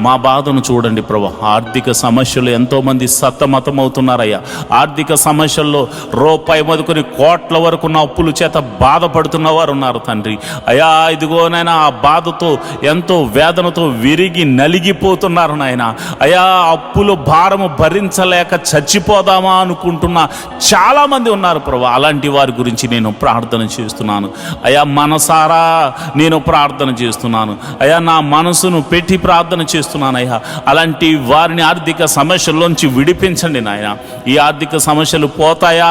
మా బాధను చూడండి ప్రభు. ఆర్థిక సమస్యలు ఎంతోమంది సతమతమవుతున్నారయ్యా. ఆర్థిక సమస్యల్లో రూపాయి మొదలుకొని కోట్ల వరకు ఉన్న అప్పుల చేత బాధపడుతున్న వారు ఉన్నారు తండ్రి. అయా ఇదిగోనైనా ఆ బాధతో ఎంతో వేదనతో విరిగి నలిగిపోతున్నారు నాయన. అయా అప్పులు భారము భరించలేక చచ్చిపోదామా అనుకుంటున్న చాలామంది ఉన్నారు ప్రభు. అలాంటి వారి గురించి నేను ప్రార్థన చేస్తున్నాను. అయా మనసారా నేను ప్రార్థన చేస్తున్నాను. అయా నా మనసును పెట్టి ప్రార్థన చేస్తున్నాను. అయ్యా అలాంటి వారిని ఆర్థిక సమస్యల్లోంచి విడిపించండి నాయన. ఈ ఆర్థిక సమస్యలు పోతాయా,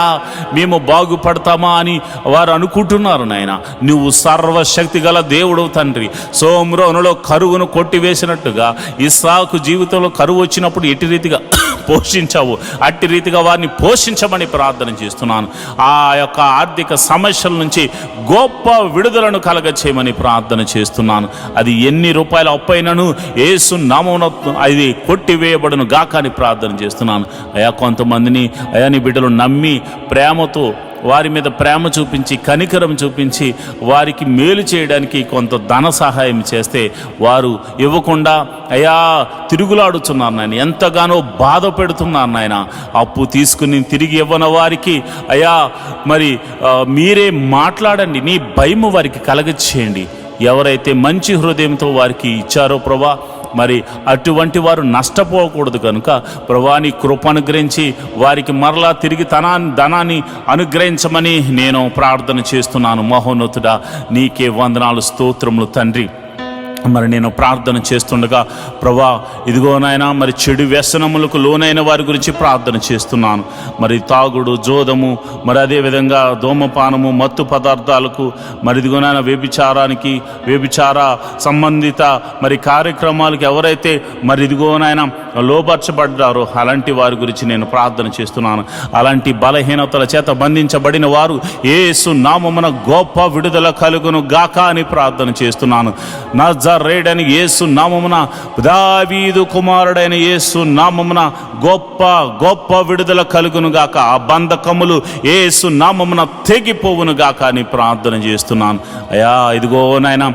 మేము బాగుపడతామా అని వారు అనుకుంటున్నారు నాయన. నువ్వు సర్వశక్తి గల దేవుడు తండ్రి. సోమ్రోనులో కరువును కొట్టివేసినట్టుగా ఇస్సాకు జీవితంలో కరువు వచ్చినప్పుడు ఎట్టి రీతిగా పోషించావు, అట్టి రీతిగా వారిని పోషించమని ప్రార్థన చేస్తున్నాను. ఆ యొక్క ఆర్థిక సమస్యల నుంచి గొప్ప విడుదలను కలగచేయమని ప్రార్థన చేస్తున్నాను. అది ఎన్ని రూపాయల అప్పైనను యేసు నామమున అది కొట్టివేయబడును గాక అని ప్రార్థన చేస్తున్నాను. అయా కొంతమందిని అయా నీ బిడ్డలు నమ్మి ప్రేమతో వారి మీద ప్రేమ చూపించి కనికరం చూపించి వారికి మేలు చేయడానికి కొంత ధన సహాయం చేస్తే వారు ఇవ్వకుండా అయా తిరుగులాడుతున్నారు నాయన. ఎంతగానో బాధ పెడుతున్నారు నాయన. అప్పు తీసుకుని తిరిగి ఇవ్వని వారికి అయా మరి మీరే మాట్లాడండి. నీ భయము వారికి కలగచేయండి. ఎవరైతే మంచి హృదయంతో వారికి ఇచ్చారో ప్రభా, మరి అటువంటి వారు నష్టపోకూడదు కనుక ప్రభా నీ కృప అనుగ్రహించి వారికి మరలా తిరిగి ధనాన్ని అనుగ్రహించమని నేను ప్రార్థన చేస్తున్నాను. మహోన్నతుడా నీకే వందనాలు, స్తోత్రములు తండ్రి. మరి నేను ప్రార్థన చేస్తుండగా ప్రభా ఇదిగో నాయన మరి చెడు వ్యసనములకు లోనైన వారి గురించి ప్రార్థన చేస్తున్నాను. మరి తాగుడు, జోదము, మరి అదేవిధంగా ధూమపానము, మత్తు పదార్థాలకు, మరి ఇదిగో నాయన వ్యభిచార సంబంధిత మరి కార్యక్రమాలకు ఎవరైతే మరి ఇదిగో నాయన లోపరచబడ్డారో అలాంటి వారి గురించి నేను ప్రార్థన చేస్తున్నాను. అలాంటి బలహీనతల చేత బంధించబడిన వారు యేసు నామమున గొప్ప విడుదల కలుగును గాక అని ప్రార్థన చేస్తున్నాను. నజరేయుడైన యేసు నామమున, దావీదు కుమారుడైన యేసు నామమున గొప్ప విడుదల కలుగును గాక. ఆ బంధకములు యేసు నామమున తెగిపోవును గాక అని ప్రార్థన చేస్తున్నాను. అయా ఇదిగో నాయన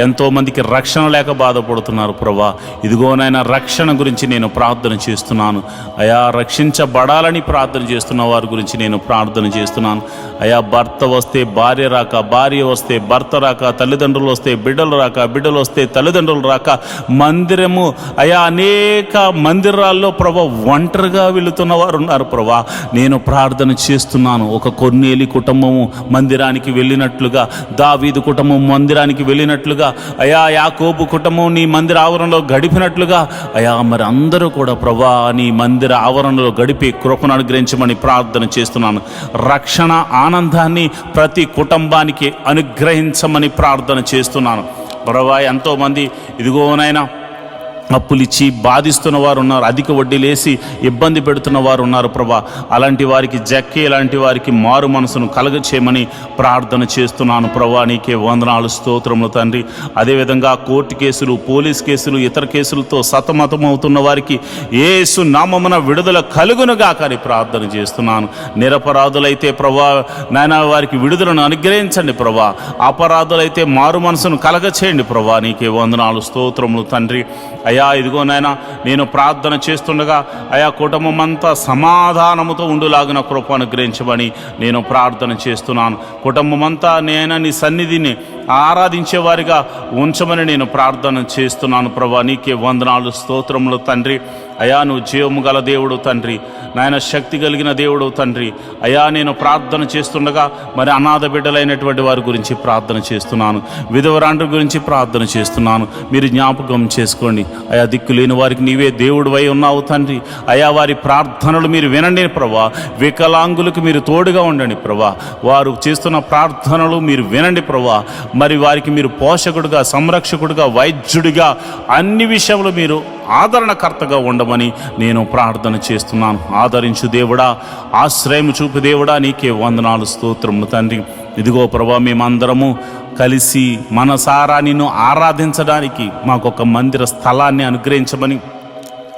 ఎంతో మందికి రక్షణ లేక బాధపడుతున్నారు ప్రభా. ఇదిగో నాయన రక్షణ గురించి నేను ప్రార్థన చేస్తున్నాను. అయా రక్షించబడాలని ప్రార్థన చేస్తున్న వారి గురించి నేను ప్రార్థన చేస్తున్నాను. అయా భర్త వస్తే భార్య రాక, భార్య వస్తే భర్త రాక, తల్లిదండ్రులు వస్తే బిడ్డలు రాక, బిడ్డలు వస్తే తల్లిదండ్రులు రాక, మందిరము అయా అనేక మందిరాల్లో ప్రభా ఒంటరిగా వెళుతున్న వారు ఉన్నారు ప్రభా. నేను ప్రార్థన చేస్తున్నాను. ఒక కొర్నేలి కుటుంబము మందిరానికి వెళ్ళినట్లుగా, దావీదు కుటుంబం మందిరానికి వెళ్ళినట్లుగా, అయా యాకోబు కుటుంబం నీ మందిర ఆవరణలో గడిపినట్లుగా అయా మరి అందరూ కూడా ప్రభా నీ మందిర ఆవరణలో గడిపి కృపను అనుగ్రహించమని ప్రార్థన చేస్తున్నాను. రక్షణ ఆనందాన్ని ప్రతి కుటుంబానికి అనుగ్రహించమని ప్రార్థన చేస్తున్నాను ప్రభా. ఎంతోమంది ఇదిగోనైనా అప్పులిచ్చి బాధిస్తున్న వారు ఉన్నారు, అధిక వడ్డీలేసి ఇబ్బంది పెడుతున్న వారు ఉన్నారు ప్రభా. అలాంటి వారికి జక్కి, ఇలాంటి వారికి మారు మనసును కలగచేయమని ప్రార్థన చేస్తున్నాను ప్రభా. నీకే వందనాలు, స్తోత్రములు తండ్రి. అదేవిధంగా కోర్టు కేసులు, పోలీస్ కేసులు, ఇతర కేసులతో సతమతమవుతున్న వారికి యేసు నామమున విడుదల కలుగునుగా కానీ ప్రార్థన చేస్తున్నాను. నిరపరాధులైతే ప్రభా నాయన వారికి విడుదలను అనుగ్రహించండి ప్రభా. అపరాధులైతే మారు మనసును కలగచేయండి ప్రభా. నీకే వందనాలు, స్తోత్రములు తండ్రి. అయా ఇదిగో నాయన నేను ప్రార్థన చేస్తుండగా అయా కుటుంబం అంతా సమాధానముతో ఉండులాగిన కృప అనుగ్రహించమని నేను ప్రార్థన చేస్తున్నాను. కుటుంబం అంతా నేను నీ సన్నిధిని ఆరాధించేవారిగా ఉంచమని నేను ప్రార్థన చేస్తున్నాను ప్రభా. నీకే వందనాలు, స్తోత్రములు తండ్రి. అయా నువ్వు జీవము గల దేవుడు తండ్రి, నాయన శక్తి కలిగిన దేవుడు తండ్రి. అయా నేను ప్రార్థన చేస్తుండగా మరి అనాథ బిడ్డలైనటువంటి వారి గురించి ప్రార్థన చేస్తున్నాను, విధవరాండ్ర గురించి ప్రార్థన చేస్తున్నాను. మీరు జ్ఞాపకం చేసుకోండి అయా. దిక్కులేని వారికి నీవే దేవుడివై ఉన్నావు తండ్రి. అయా వారి ప్రార్థనలు మీరు వినండి ప్రభా. వికలాంగులకు మీరు తోడుగా ఉండండి ప్రభా. వారు చేస్తున్న ప్రార్థనలు మీరు వినండి ప్రభా. మరి వారికి మీరు పోషకుడుగా, సంరక్షకుడుగా, వైద్యుడిగా అన్ని విషయంలో మీరు ఆదరణకర్తగా ఉండమని నేను ప్రార్థన చేస్తున్నాను. ఆదరించు దేవుడా, ఆశ్రయం చూపు దేవుడా, నీకే వందనాలు, స్తోత్రములు తండ్రి. ఇదిగో ప్రభా, మేమందరము కలిసి మనసారా నిన్ను ఆరాధించడానికి మాకొక మందిర స్థలాన్ని అనుగ్రహించమని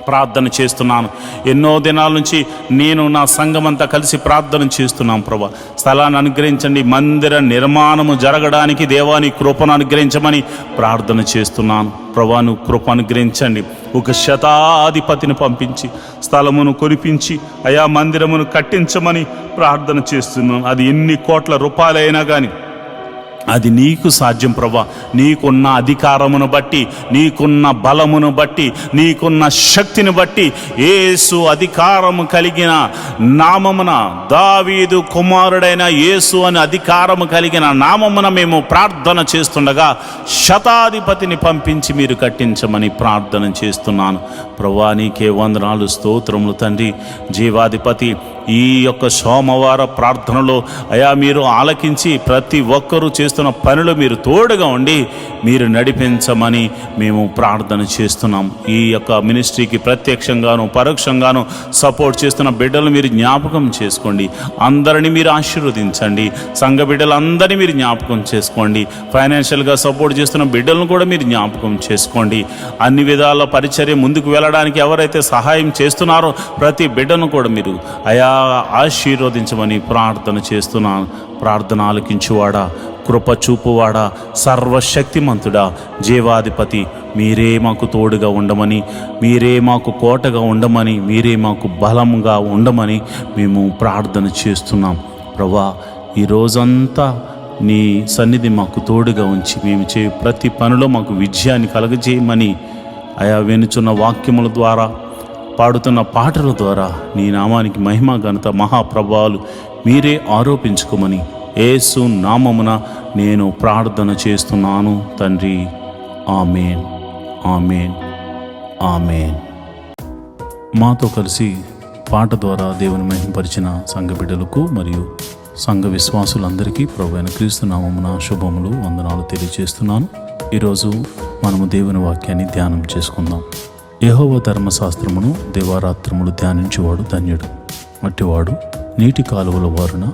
ప్రార్థన చేస్తున్నాను. ఎన్నో దినాల నుంచి నేను నా సంఘమంతా కలిసి ప్రార్థన చేస్తున్నాం ప్రభా. స్థలాన్ని అనుగ్రహించండి, మందిర నిర్మాణము జరగడానికి దేవాని కృపను అనుగ్రహించమని ప్రార్థన చేస్తున్నాను ప్రభా. నువ్వు కృప అనుగ్రహించండి. ఒక శతాధిపతిని పంపించి స్థలమును కొనిపించి అయా మందిరమును కట్టించమని ప్రార్థన చేస్తున్నాను. అది ఎన్ని కోట్ల రూపాయలైనా కానీ అది నీకు సాధ్యం ప్రభా. నీకున్న అధికారమును బట్టి, నీకున్న బలమును బట్టి, నీకున్న శక్తిని బట్టి, యేసు అధికారము కలిగిన నామమున, దావీదు కుమారుడైన యేసు అని అధికారము కలిగిన నామమున మేము ప్రార్థన చేస్తుండగా శతాధిపతిని పంపించి మీరు కట్టించమని ప్రార్థన చేస్తున్నాను ప్రభా. నీకే వందనాలు, స్తోత్రములు తండ్రి. జీవాధిపతి ఈ యొక్క సోమవార ప్రార్థనలో అయా మీరు ఆలకించి ప్రతి ఒక్కరూ చేస్తున్న పనులు మీరు తోడుగా ఉండి మీరు నడిపించమని మేము ప్రార్థన చేస్తున్నాం. ఈ యొక్క మినిస్ట్రీకి ప్రత్యక్షంగాను పరోక్షంగాను సపోర్ట్ చేస్తున్న బిడ్డలు మీరు జ్ఞాపకం చేసుకోండి. అందరినీ మీరు ఆశీర్వదించండి. సంఘ బిడ్డలందరినీ మీరు జ్ఞాపకం చేసుకోండి. ఫైనాన్షియల్గా సపోర్ట్ చేస్తున్న బిడ్డలను కూడా మీరు జ్ఞాపకం చేసుకోండి. అన్ని విధాల పరిచర్య ముందుకు వెళ్ళడానికి ఎవరైతే సహాయం చేస్తున్నారో ప్రతి బిడ్డను కూడా మీరు అయా ఆశీర్వదించమని ప్రార్థన చేస్తున్నాను. ప్రార్థన ఆలకించువాడా, కృప చూపువాడా, సర్వశక్తిమంతుడా, జీవాధిపతి మీరే మాకు తోడుగా ఉండమని, మీరే మాకు కోటగా ఉండమని, మీరే మాకు బలంగా ఉండమని మేము ప్రార్థన చేస్తున్నాం ప్రభా. ఈ రోజంతా నీ సన్నిధి మాకు తోడుగా ఉంచి మేము ప్రతి పనిలో మాకు విజయాన్ని కలగజేయమని అయా వినుచున్న వాక్యముల ద్వారా, పాడుతున్న పాటల ద్వారా నీ నామానికి మహిమ, ఘనత, మహాప్రభావాలు మీరే ఆరోపించుకోమని యేసు నామమున నేను ప్రార్థన చేస్తున్నాను తండ్రి. ఆమేన్, ఆమేన్, ఆమేన్. మాతో కలిసి పాట ద్వారా దేవుని మహిమపరిచిన సంఘ బిడ్డలకు మరియు సంఘ విశ్వాసులందరికీ ప్రభువైన క్రీస్తు నామమున శుభములు, వందనాలు తెలియజేస్తున్నాను. ఈరోజు మనము దేవుని వాక్యాన్ని ధ్యానం చేసుకుందాం. యెహోవా ధర్మశాస్త్రమును దివారాత్రములు ధ్యానించేవాడు ధన్యుడు. అట్టివాడు నీటి కాలువల వారున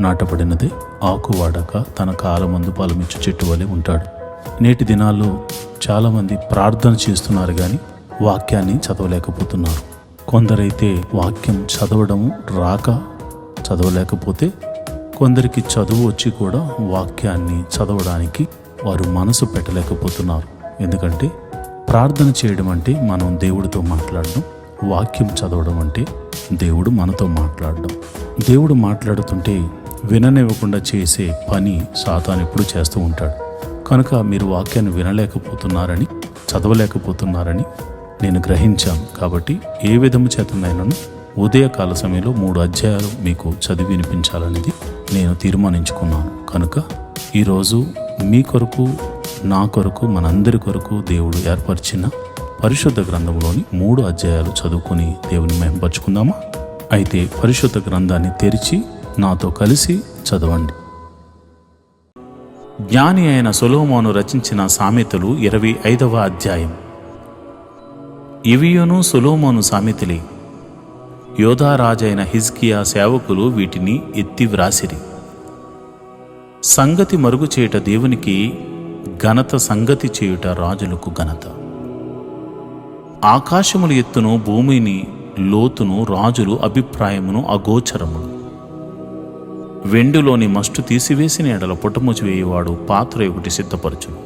నాటబడినదే, ఆకు వాడక తన కాలమందు ఫలమిచ్చు చెట్టు వలె ఉంటాడు. నేటి దినాల్లో చాలామంది ప్రార్థన చేస్తున్నారు కానీ వాక్యాన్ని చదవలేకపోతున్నారు. కొందరైతే వాక్యం చదవడము రాక చదవలేకపోతే, కొందరికి చదువు వచ్చి కూడా వాక్యాన్ని చదవడానికి వారు మనసు పెట్టలేకపోతున్నారు. ఎందుకంటే ప్రార్థన చేయడం అంటే మనం దేవుడితో మాట్లాడడం, వాక్యం చదవడం అంటే దేవుడు మనతో మాట్లాడడం. దేవుడు మాట్లాడుతుంటే విననివ్వకుండా చేసే పని సాతాను ఎప్పుడు చేస్తూ ఉంటాడు. కనుక మీరు వాక్యాన్ని వినలేకపోతున్నారని, చదవలేకపోతున్నారని నేను గ్రహించాను. కాబట్టి ఏ విధము చేతనైనాను ఉదయకాల సమయంలో 3 అధ్యాయాలు మీకు చదివి వినిపించాలనేది నేను తీర్మానించుకున్నాను. కనుక ఈరోజు మీ కొరకు, నా కొరకు, మనందరి కొరకు దేవుడు ఏర్పరిచిన పరిశుద్ధ గ్రంథంలోని 3 అధ్యాయాలు చదువుకొని దేవుని మహిమపరుచుకుందామా? అయితే పరిశుద్ధ గ్రంథాన్ని తెరిచి నాతో కలిసి చదవండి. జ్ఞాని అయిన సొలొమోను రచించిన సామెతలు 25వ అధ్యాయం. ఇవియును సొలొమోను సామెతలే. యోధారాజైన హిజ్కియా సేవకులు వీటిని ఎత్తి వ్రాసిరి. సంగతి మరుగు చేయుట దేవునికి ఘనత, సంగతి చేయుట రాజులకు ఘనత. ఆకాశముల ఎత్తును, భూమిని లోతును రాజులు అభిప్రాయమును అగోచరమును. వెండిలోని మస్టు తీసివేసిన ఎడల పుటముచి వేయువాడు పాత్ర ఒకటి సిద్ధపరచును.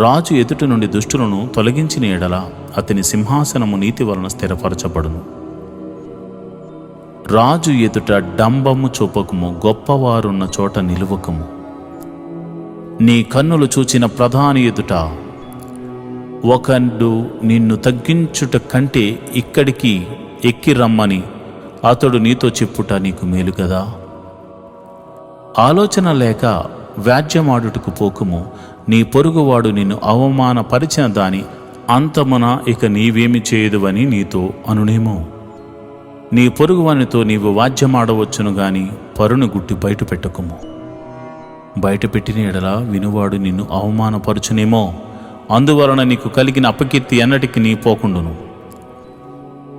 రాజు ఎదుట నుండి దుష్టులను తొలగించిన ఎడల అతని సింహాసనము నీతి వలన స్థిరపరచబడును. రాజు ఎదుట డంబము చూపకము, గొప్పవారున్న చోట నిలువకము. నీ కన్నులు చూచిన ప్రధాని ఎదుట ఒకడు నిన్ను తగ్గించుట కంటే ఇక్కడికి ఎక్కి రమ్మని అతడు నీతో చెప్పుట నీకు మేలు కదా. ఆలోచన లేక వ్యాజ్యమాడుటకు పోకము. నీ పొరుగువాడు నిన్ను అవమానపరిచిన దాని అంతమున ఇక నీవేమి చేయదువని నీతో అనునేమో. నీ పొరుగువానితో నీవు వాద్యమాడవచ్చును గాని పరును గుట్టి బయట పెట్టకుము. బయట పెట్టిన ఎడల వినువాడు నిన్ను అవమానపరచునేమో. అందువలన నీకు కలిగిన అపకీర్తి ఎన్నటికి నీ పోకుండును.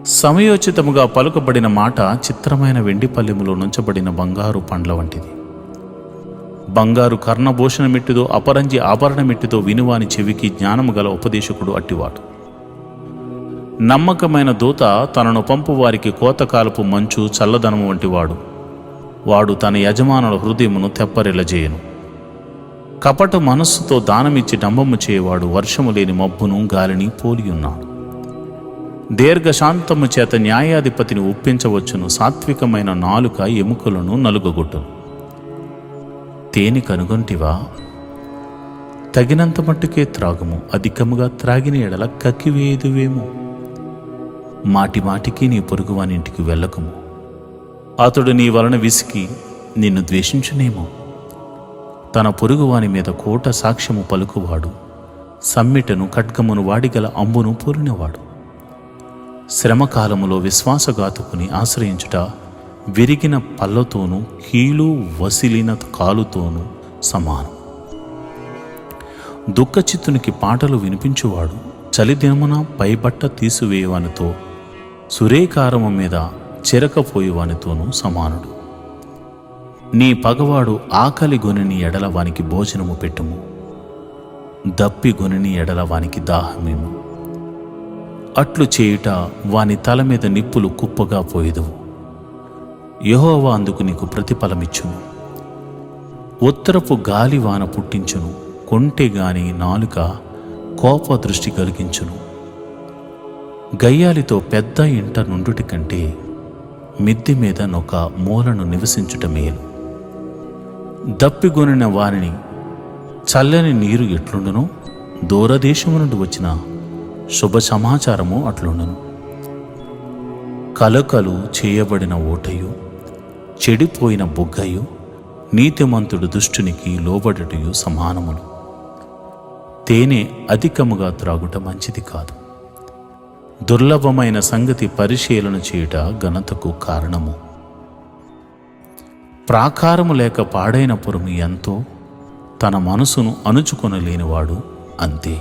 సమయోచితముగా పలుకబడిన మాట చిత్రమైన వెండి పల్లెములో నుంచబడిన బంగారు పండ్ల వంటిది. బంగారు కర్ణభూషణమెట్టిదో అపరంజి ఆభరణమెట్టిదో వినువాని చెవికి జ్ఞానము గల ఉపదేశకుడు అట్టివాడు. నమ్మకమైన దూత తనను పంపు వారికి కోతకాలపు మంచు చల్లదనము వంటివాడు. వాడు తన యజమానుల హృదయమును తెప్పరిల్లజేయను. కపట మనస్సుతో దానమిచ్చి డంబము చేయవాడు వర్షము లేని మబ్బును గాలిని పోలియున్నాడు. దీర్ఘశాంతము చేత న్యాయాధిపతిని ఒప్పించవచ్చును. సాత్వికమైన నాలుక ఎముకలను నలుగగొట్టును. తేనె కనుగొంటివా? తగినంత మట్టుకే త్రాగుము. అధికముగా త్రాగిన ఎడల కక్కివేదువేమో. మాటి మాటికి నీ పొరుగువాని ఇంటికి వెళ్ళకము. అతడు నీ వలన విసికి నిన్ను ద్వేషించునేమో. తన పొరుగువాని మీద కోట సాక్ష్యము పలుకువాడు సమ్మిటను ఖడ్గమును వాడిగల అంబును పూరినవాడు. శ్రమకాలములో విశ్వాసఘాతుకుని ఆశ్రయించుట విరిగిన పళ్ళతోనూ కీలు వసిలిన కాలుతోనూ సమానం. దుఃఖచిత్తునికి పాటలు వినిపించువాడు చలిదినమున పైబట్ట తీసివేయవానితో సురేకారము మీద చెరకపోయేవానితోనూ సమానుడు. నీ పగవాడు ఆకలి గొనిని ఎడల వానికి భోజనము పెట్టుము. దప్పి గొనిని ఎడల వానికి దాహమేము. అట్లు చేయుట వాని తల మీద నిప్పులు కుప్పగా పోయేదువు. యెహోవా అందుకు నీకు ప్రతిఫలమిచ్చును. ఉత్తరపు గాలి వాన పుట్టించును. కొంటె గాని నాలుక కోప దృష్టి కలిగించును. గయ్యాలితో పెద్ద ఇంట నుండుటి కంటే మిద్ది మీద నొక మూలను నివసించుట మేలు. దప్పిగొనిన వారిని చల్లని నీరు ఎట్లుండునో దూరదేశము నుండి వచ్చిన శుభ సమాచారము అట్లుండును. కలకలు చేయబడిన ఓటయు చెడిపోయిన బొగ్గయు నీతిమంతుడు దుష్టునికి లోబడుటయు సమానములు. తేనె అధికముగా త్రాగుట మంచిది కాదు. దుర్లభమైన సంగతి పరిశీలన చేయుట ఘనతకు కారణము. ప్రాకారము లేక పాడైన పురము ఎంతో తన మనసును అణుచుకొనలేనివాడు అంతే.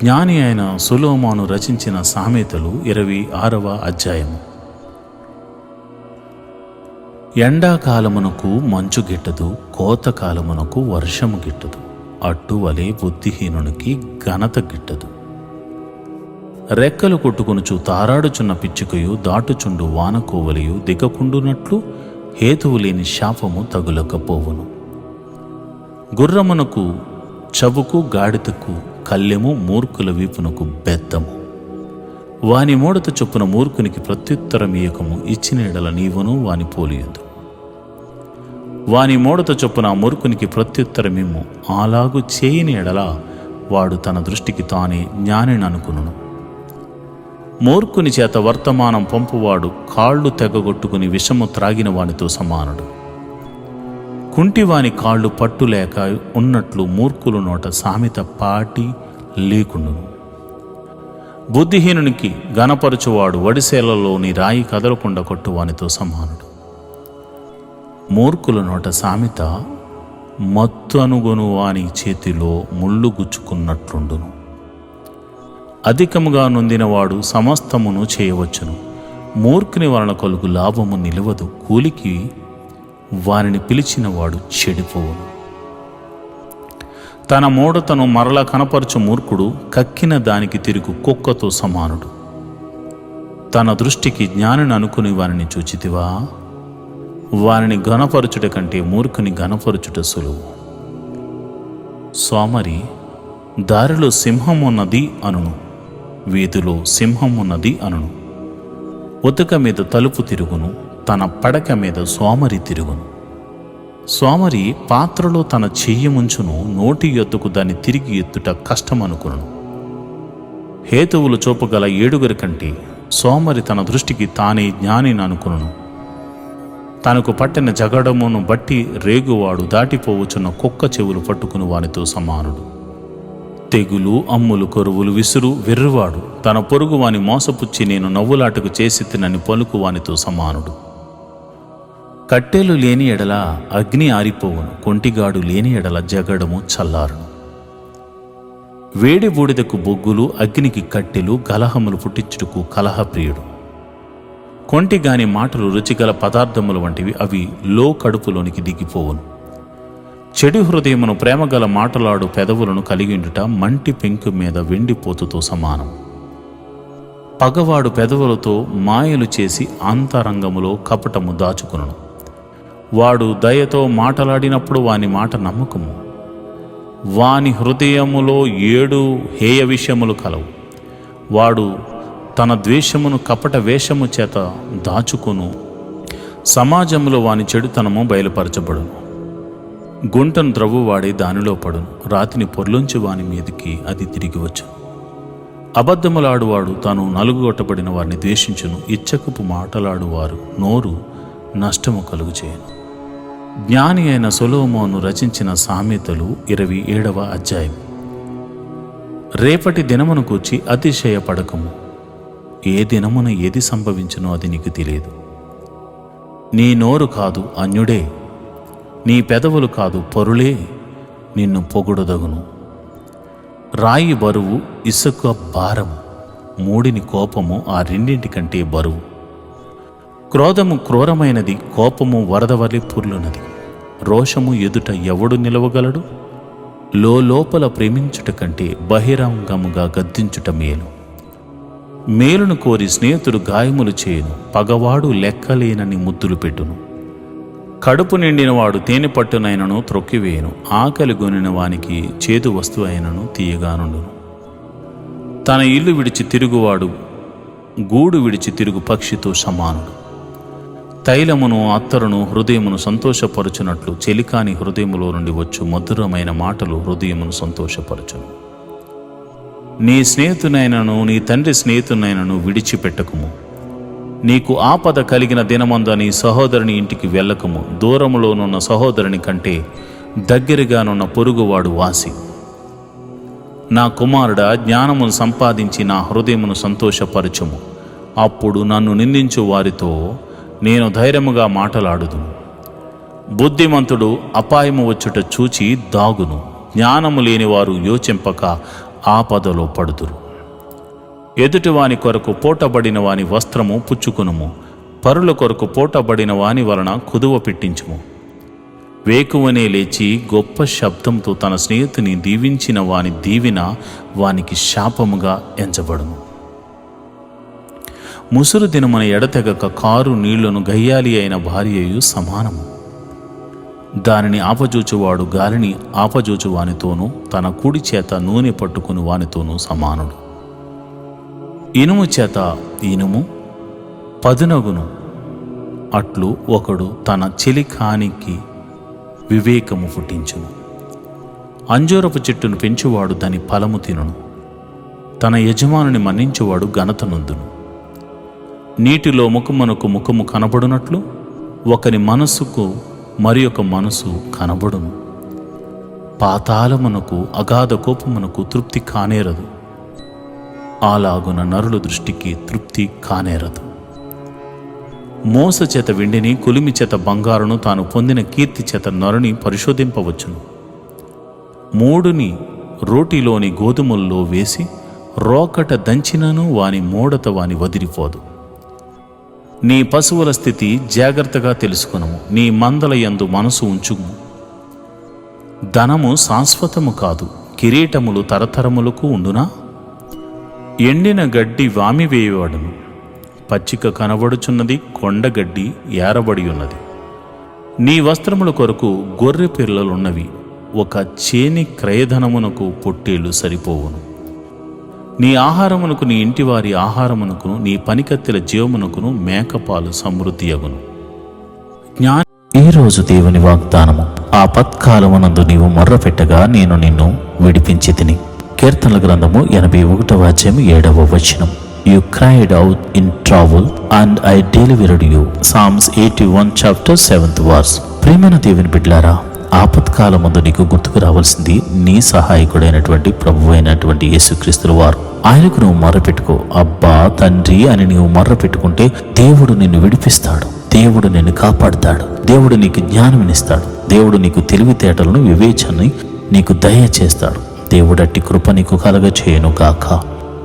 జ్ఞాని అయిన సొలొమోను రచించిన సామెతలు 26వ అధ్యాయము. ఎండాకాలమునకు మంచు గిట్టదు, కోతకాలమునకు వర్షము గిట్టదు. అట్టువలే బుద్ధిహీనునికి ఘనత గిట్టదు. రెక్కలు కొట్టుకొనుచు తారాడుచున్న పిచ్చుకయు దాటుచుండు వానకోవలియు దిగకుండునట్లు హేతువు లేని శాపము తగులకపోవును. గుర్రమునకు చవుకు గాడిదకు కళ్ళెము, మూర్ఖుల వీపునకు బెత్తము. వాని మూడత చొప్పున మూర్ఖునికి ప్రత్యుత్తరమీయకము. ఇచ్చిన ఎడల నీవును వాని పోలియదు. వాని మూడత చొప్పున మూర్ఖునికి ప్రత్యుత్తరమిమ్ము. అలాగు చేయని ఎడల వాడు తన దృష్టికి తానే జ్ఞానిని అనుకును. మూర్ఖుని చేత వర్తమానం పంపువాడు కాళ్ళు తెగగొట్టుకుని విషము త్రాగిన వానితో సమానుడు. కుంటివాని కాళ్ళు పట్టులేక ఉన్నట్లు మూర్ఖుల నోట సామెత పాటి లేకుండును. బుద్ధిహీనునికి గనపరచువాడు వడిసేలలోని రాయి కదలకుండా కొట్టువానితో సమానుడు. మూర్ఖుల నోట సామెత మత్తు అనుగొను వాని చేతిలో ముళ్ళు గుచ్చుకున్నట్లుండును. అధికముగా నొందినవాడు సమస్తమును చేయవచ్చును. మూర్ఖుని వలన కలుగు లాభము నిలవదు. కూలికి వారిని పిలిచినవాడు చెడిపోవును. తన మూఢతను మరలా కనపరచు మూర్ఖుడు కక్కిన దానికి తిరుగు కుక్కతో సమానుడు. తన దృష్టికి జ్ఞానిని అనుకుని వారిని చూచితివా? వారిని ఘనపరచుట కంటే మూర్ఖుని ఘనపరచుట సులువు. సోమరి దారిలో సింహమున్నది అనును, వీధిలో సింహమున్నది అనును. ఉతక మీద తలుపు తిరుగును, తన పడక మీద సోమరి తిరుగును. సోమరి పాత్రలో తన చెయ్యి ముంచును, నోటి ఎత్తుకు దాన్ని తిరిగి ఎత్తుట కష్టమనుకును. హేతువులు చూపగల 7 కంటే సోమరి తన దృష్టికి తానే జ్ఞాని అనుకును. తనకు పట్టిన జగడమును బట్టి రేగువాడు దాటిపోవచ్చున్న కుక్క చెవులు పట్టుకుని వానితో సమానుడు. తెగులు, అమ్ములు, కొరువులు విసురు వెర్రువాడు తన పొరుగు వాని మోసపుచ్చి నేను నవ్వులాటకు చేసి తినని పలుకు వానితో సమానుడు. కట్టెలు లేని ఎడల అగ్ని ఆరిపోవును, కొంటిగాడు లేని ఎడల జగడము చల్లారును. వేడి బూడిదకు బొగ్గులు, అగ్నికి కట్టెలు, కలహములు పుట్టించుటకు కలహప్రియుడు. కొంటిగాని మాటలు రుచిగల పదార్థములు వంటివి, అవి కడుపులోనికి దిగిపోవును. చెడు హృదయమును ప్రేమగల మాటలాడు పెదవులను కలిగిండుట మంటి పెంకు మీద వెండిపోతుతో సమానం. పగవాడు పెదవులతో మాయలు చేసి అంతరంగములో కపటము దాచుకును. వాడు దయతో మాటలాడినప్పుడు వాని మాట నమ్మకము. వాని హృదయములో 7 హేయ విషయములు కలవు. వాడు తన ద్వేషమును కపట వేషము చేత దాచుకును. సమాజంలో వాని చెడుతనము బయలుపరచబడును. గుంటను త్రవ్వువాడే దానిలో పడును. రాతిని పొర్లుంచి వాని మీదికి అది తిరిగి వచ్చును. అబద్ధములాడువాడు తాను నలుగుగొట్టబడిన వారిని ద్వేషించును. ఇచ్చకపు మాటలాడువారు నోరు నష్టము కలుగు చేయను. జ్ఞాని అయిన సొలొమోను రచించిన సామెతలు 27వ అధ్యాయం. రేపటి దినమును కూర్చి అతిశయపడకము. ఏ దినమున ఏది సంభవించునో అది నీకు తెలియదు. నీ నోరు కాదు అన్యుడే, నీ పెదవులు కాదు పొరులే నిన్ను పొగుడుదగును. రాయి బరువు, ఇసుక భారము, మూడిని కోపము ఆ రెండింటికంటే బరువు. క్రోధము క్రూరమైనది, కోపము వరదవలి పుర్లునది. రోషము ఎదుట ఎవడు నిలవగలడు? లోపల ప్రేమించుట కంటే బహిరంగముగా గద్దించుట మేలు. మేలును కోరి స్నేహితుడు గాయములు చేయును. పగవాడు లెక్కలేనని ముద్దులు పెట్టును. కడుపు నిండినవాడు తేనె పట్టునైనను త్రొక్కివేయును. ఆకలి గొనిన వానికి చేదు వస్తువు అయినను తీయగానుండును. తన ఇల్లు విడిచి తిరుగువాడు గూడు విడిచి తిరుగు పక్షితో సమానుడు. తైలమును అత్తరును హృదయమును సంతోషపరచునట్లు చెలికాని హృదయములో నుండి వచ్చు మధురమైన మాటలు హృదయమును సంతోషపరచును. నీ స్నేహితునైనను నీ తండ్రి స్నేహితునైనను విడిచిపెట్టకుము. నీకు ఆపద కలిగిన దినమందు నీ సహోదరుని ఇంటికి వెళ్ళకము. దూరములోనున్న సహోదరుని కంటే దగ్గరగానున్న పొరుగువాడు వాసి. నా కుమారుడా, జ్ఞానమును సంపాదించి నా హృదయమును సంతోషపరచుము. అప్పుడు నన్ను నిందించు వారితో నేను ధైర్యముగా మాటలాడుదు. బుద్ధిమంతుడు అపాయము వచ్చుట చూచి దాగును. జ్ఞానము లేనివారు యోచింపక ఆపదలో పడుదురు. ఎదుటివాని కొరకు పోటబడిన వాని వస్త్రము పుచ్చుకునుము. పరుల కొరకు పోటబడిన వాని వలన కుదువ పెట్టించుము. వేకువనే లేచి గొప్ప శబ్దంతో తన స్నేహితుని దీవించిన వాని దీవిన వానికి శాపముగా ఎంచబడును. ముసురు దినమున ఎడతెగక కారు నీళ్లను గయ్యాలి అయిన భార్యయు సమానము. దానిని ఆపజూచువాడు గాలిని ఆపజూచు వానితోనూ తన కుడి చేత నూనె పట్టుకుని వానితోనూ సమానుడు. ఇనుము చేత ఇనుము పదునగును. అట్లు ఒకడు తన చెలికానికి వివేకము పుట్టించును. అంజూరపు చెట్టును పెంచువాడు దాని ఫలము తినును. తన యజమానుని మన్నించువాడు ఘనత నొందును. నీటిలో ముఖమునకు ముఖము కనబడునట్లు ఒకని మనస్సుకు మరి ఒక మనసు కనబడును. పాతాళమునకు అగాధ కోపమునకు తృప్తి కానేరదు. అలాగున నరుల దృష్టికి తృప్తి కానేరదు. మోస చేత వెండిని, కులిమి చేత బంగారును, తాను పొందిన కీర్తి చేత నరుని పరిశోధింపవచ్చును. మూడుని రోటిలోని గోధుమల్లో వేసి రోకట దంచినను వాని మూడత వాని వదిలిపోదు. నీ పశువుల స్థితి జాగ్రత్తగా తెలుసుకునము. నీ మందల యందు మనసు ఉంచుము. ధనము శాశ్వతము కాదు, కిరీటములు తరతరములకు ఉండునా? ఎండిన గడ్డి వామివేయబడును. పచ్చిక కనబడుచున్నది, కొండగడ్డి ఏరబడి ఉన్నది. నీ వస్త్రముల కొరకు గొర్రె పిల్లలున్నవి. ఒక చేని క్రయధనమునకు పొట్టేళ్లు సరిపోవును. నీ ఆహారమునకు, నీ ఇంటివారి ఆహారమునకును, నీ పనికత్తెల జీవమునకును మేకపాలు సమృద్ధి అగును. ఈరోజు దేవుని వాగ్దానము. ఆపత్కాలమునందు నీవు మొర్రపెట్టగా నేను నిన్ను విడిపించి తిని. కీర్తనల గ్రంథము 81వ అధ్యాయం 7వ వచనం. You cried out in trouble and I delivered you. Psalms 81 chapter 7th verse. ప్రియమైన దేవుని బిడ్డలారా, ఆపత్కాలం ముందు నీకు గుర్తుకు రావాల్సింది నీ సహాయకుడైనటువంటి ప్రభువు అయినటువంటి యేసుక్రీస్తుల వారు. ఆయనకు నువ్వు మొర్రపెట్టుకో. అబ్బా తండ్రి అని నువ్వు మొర్రపెట్టుకుంటే దేవుడు నిన్ను విడిపిస్తాడు, దేవుడు నిన్ను కాపాడుతాడు, దేవుడు నీకు జ్ఞానమినిస్తాడు, దేవుడు నీకు తెలివితేటలను వివేచనని నీకు దయచేస్తాడు. దేవుడు అట్టి కృప నీకు కలగచేయును గాక.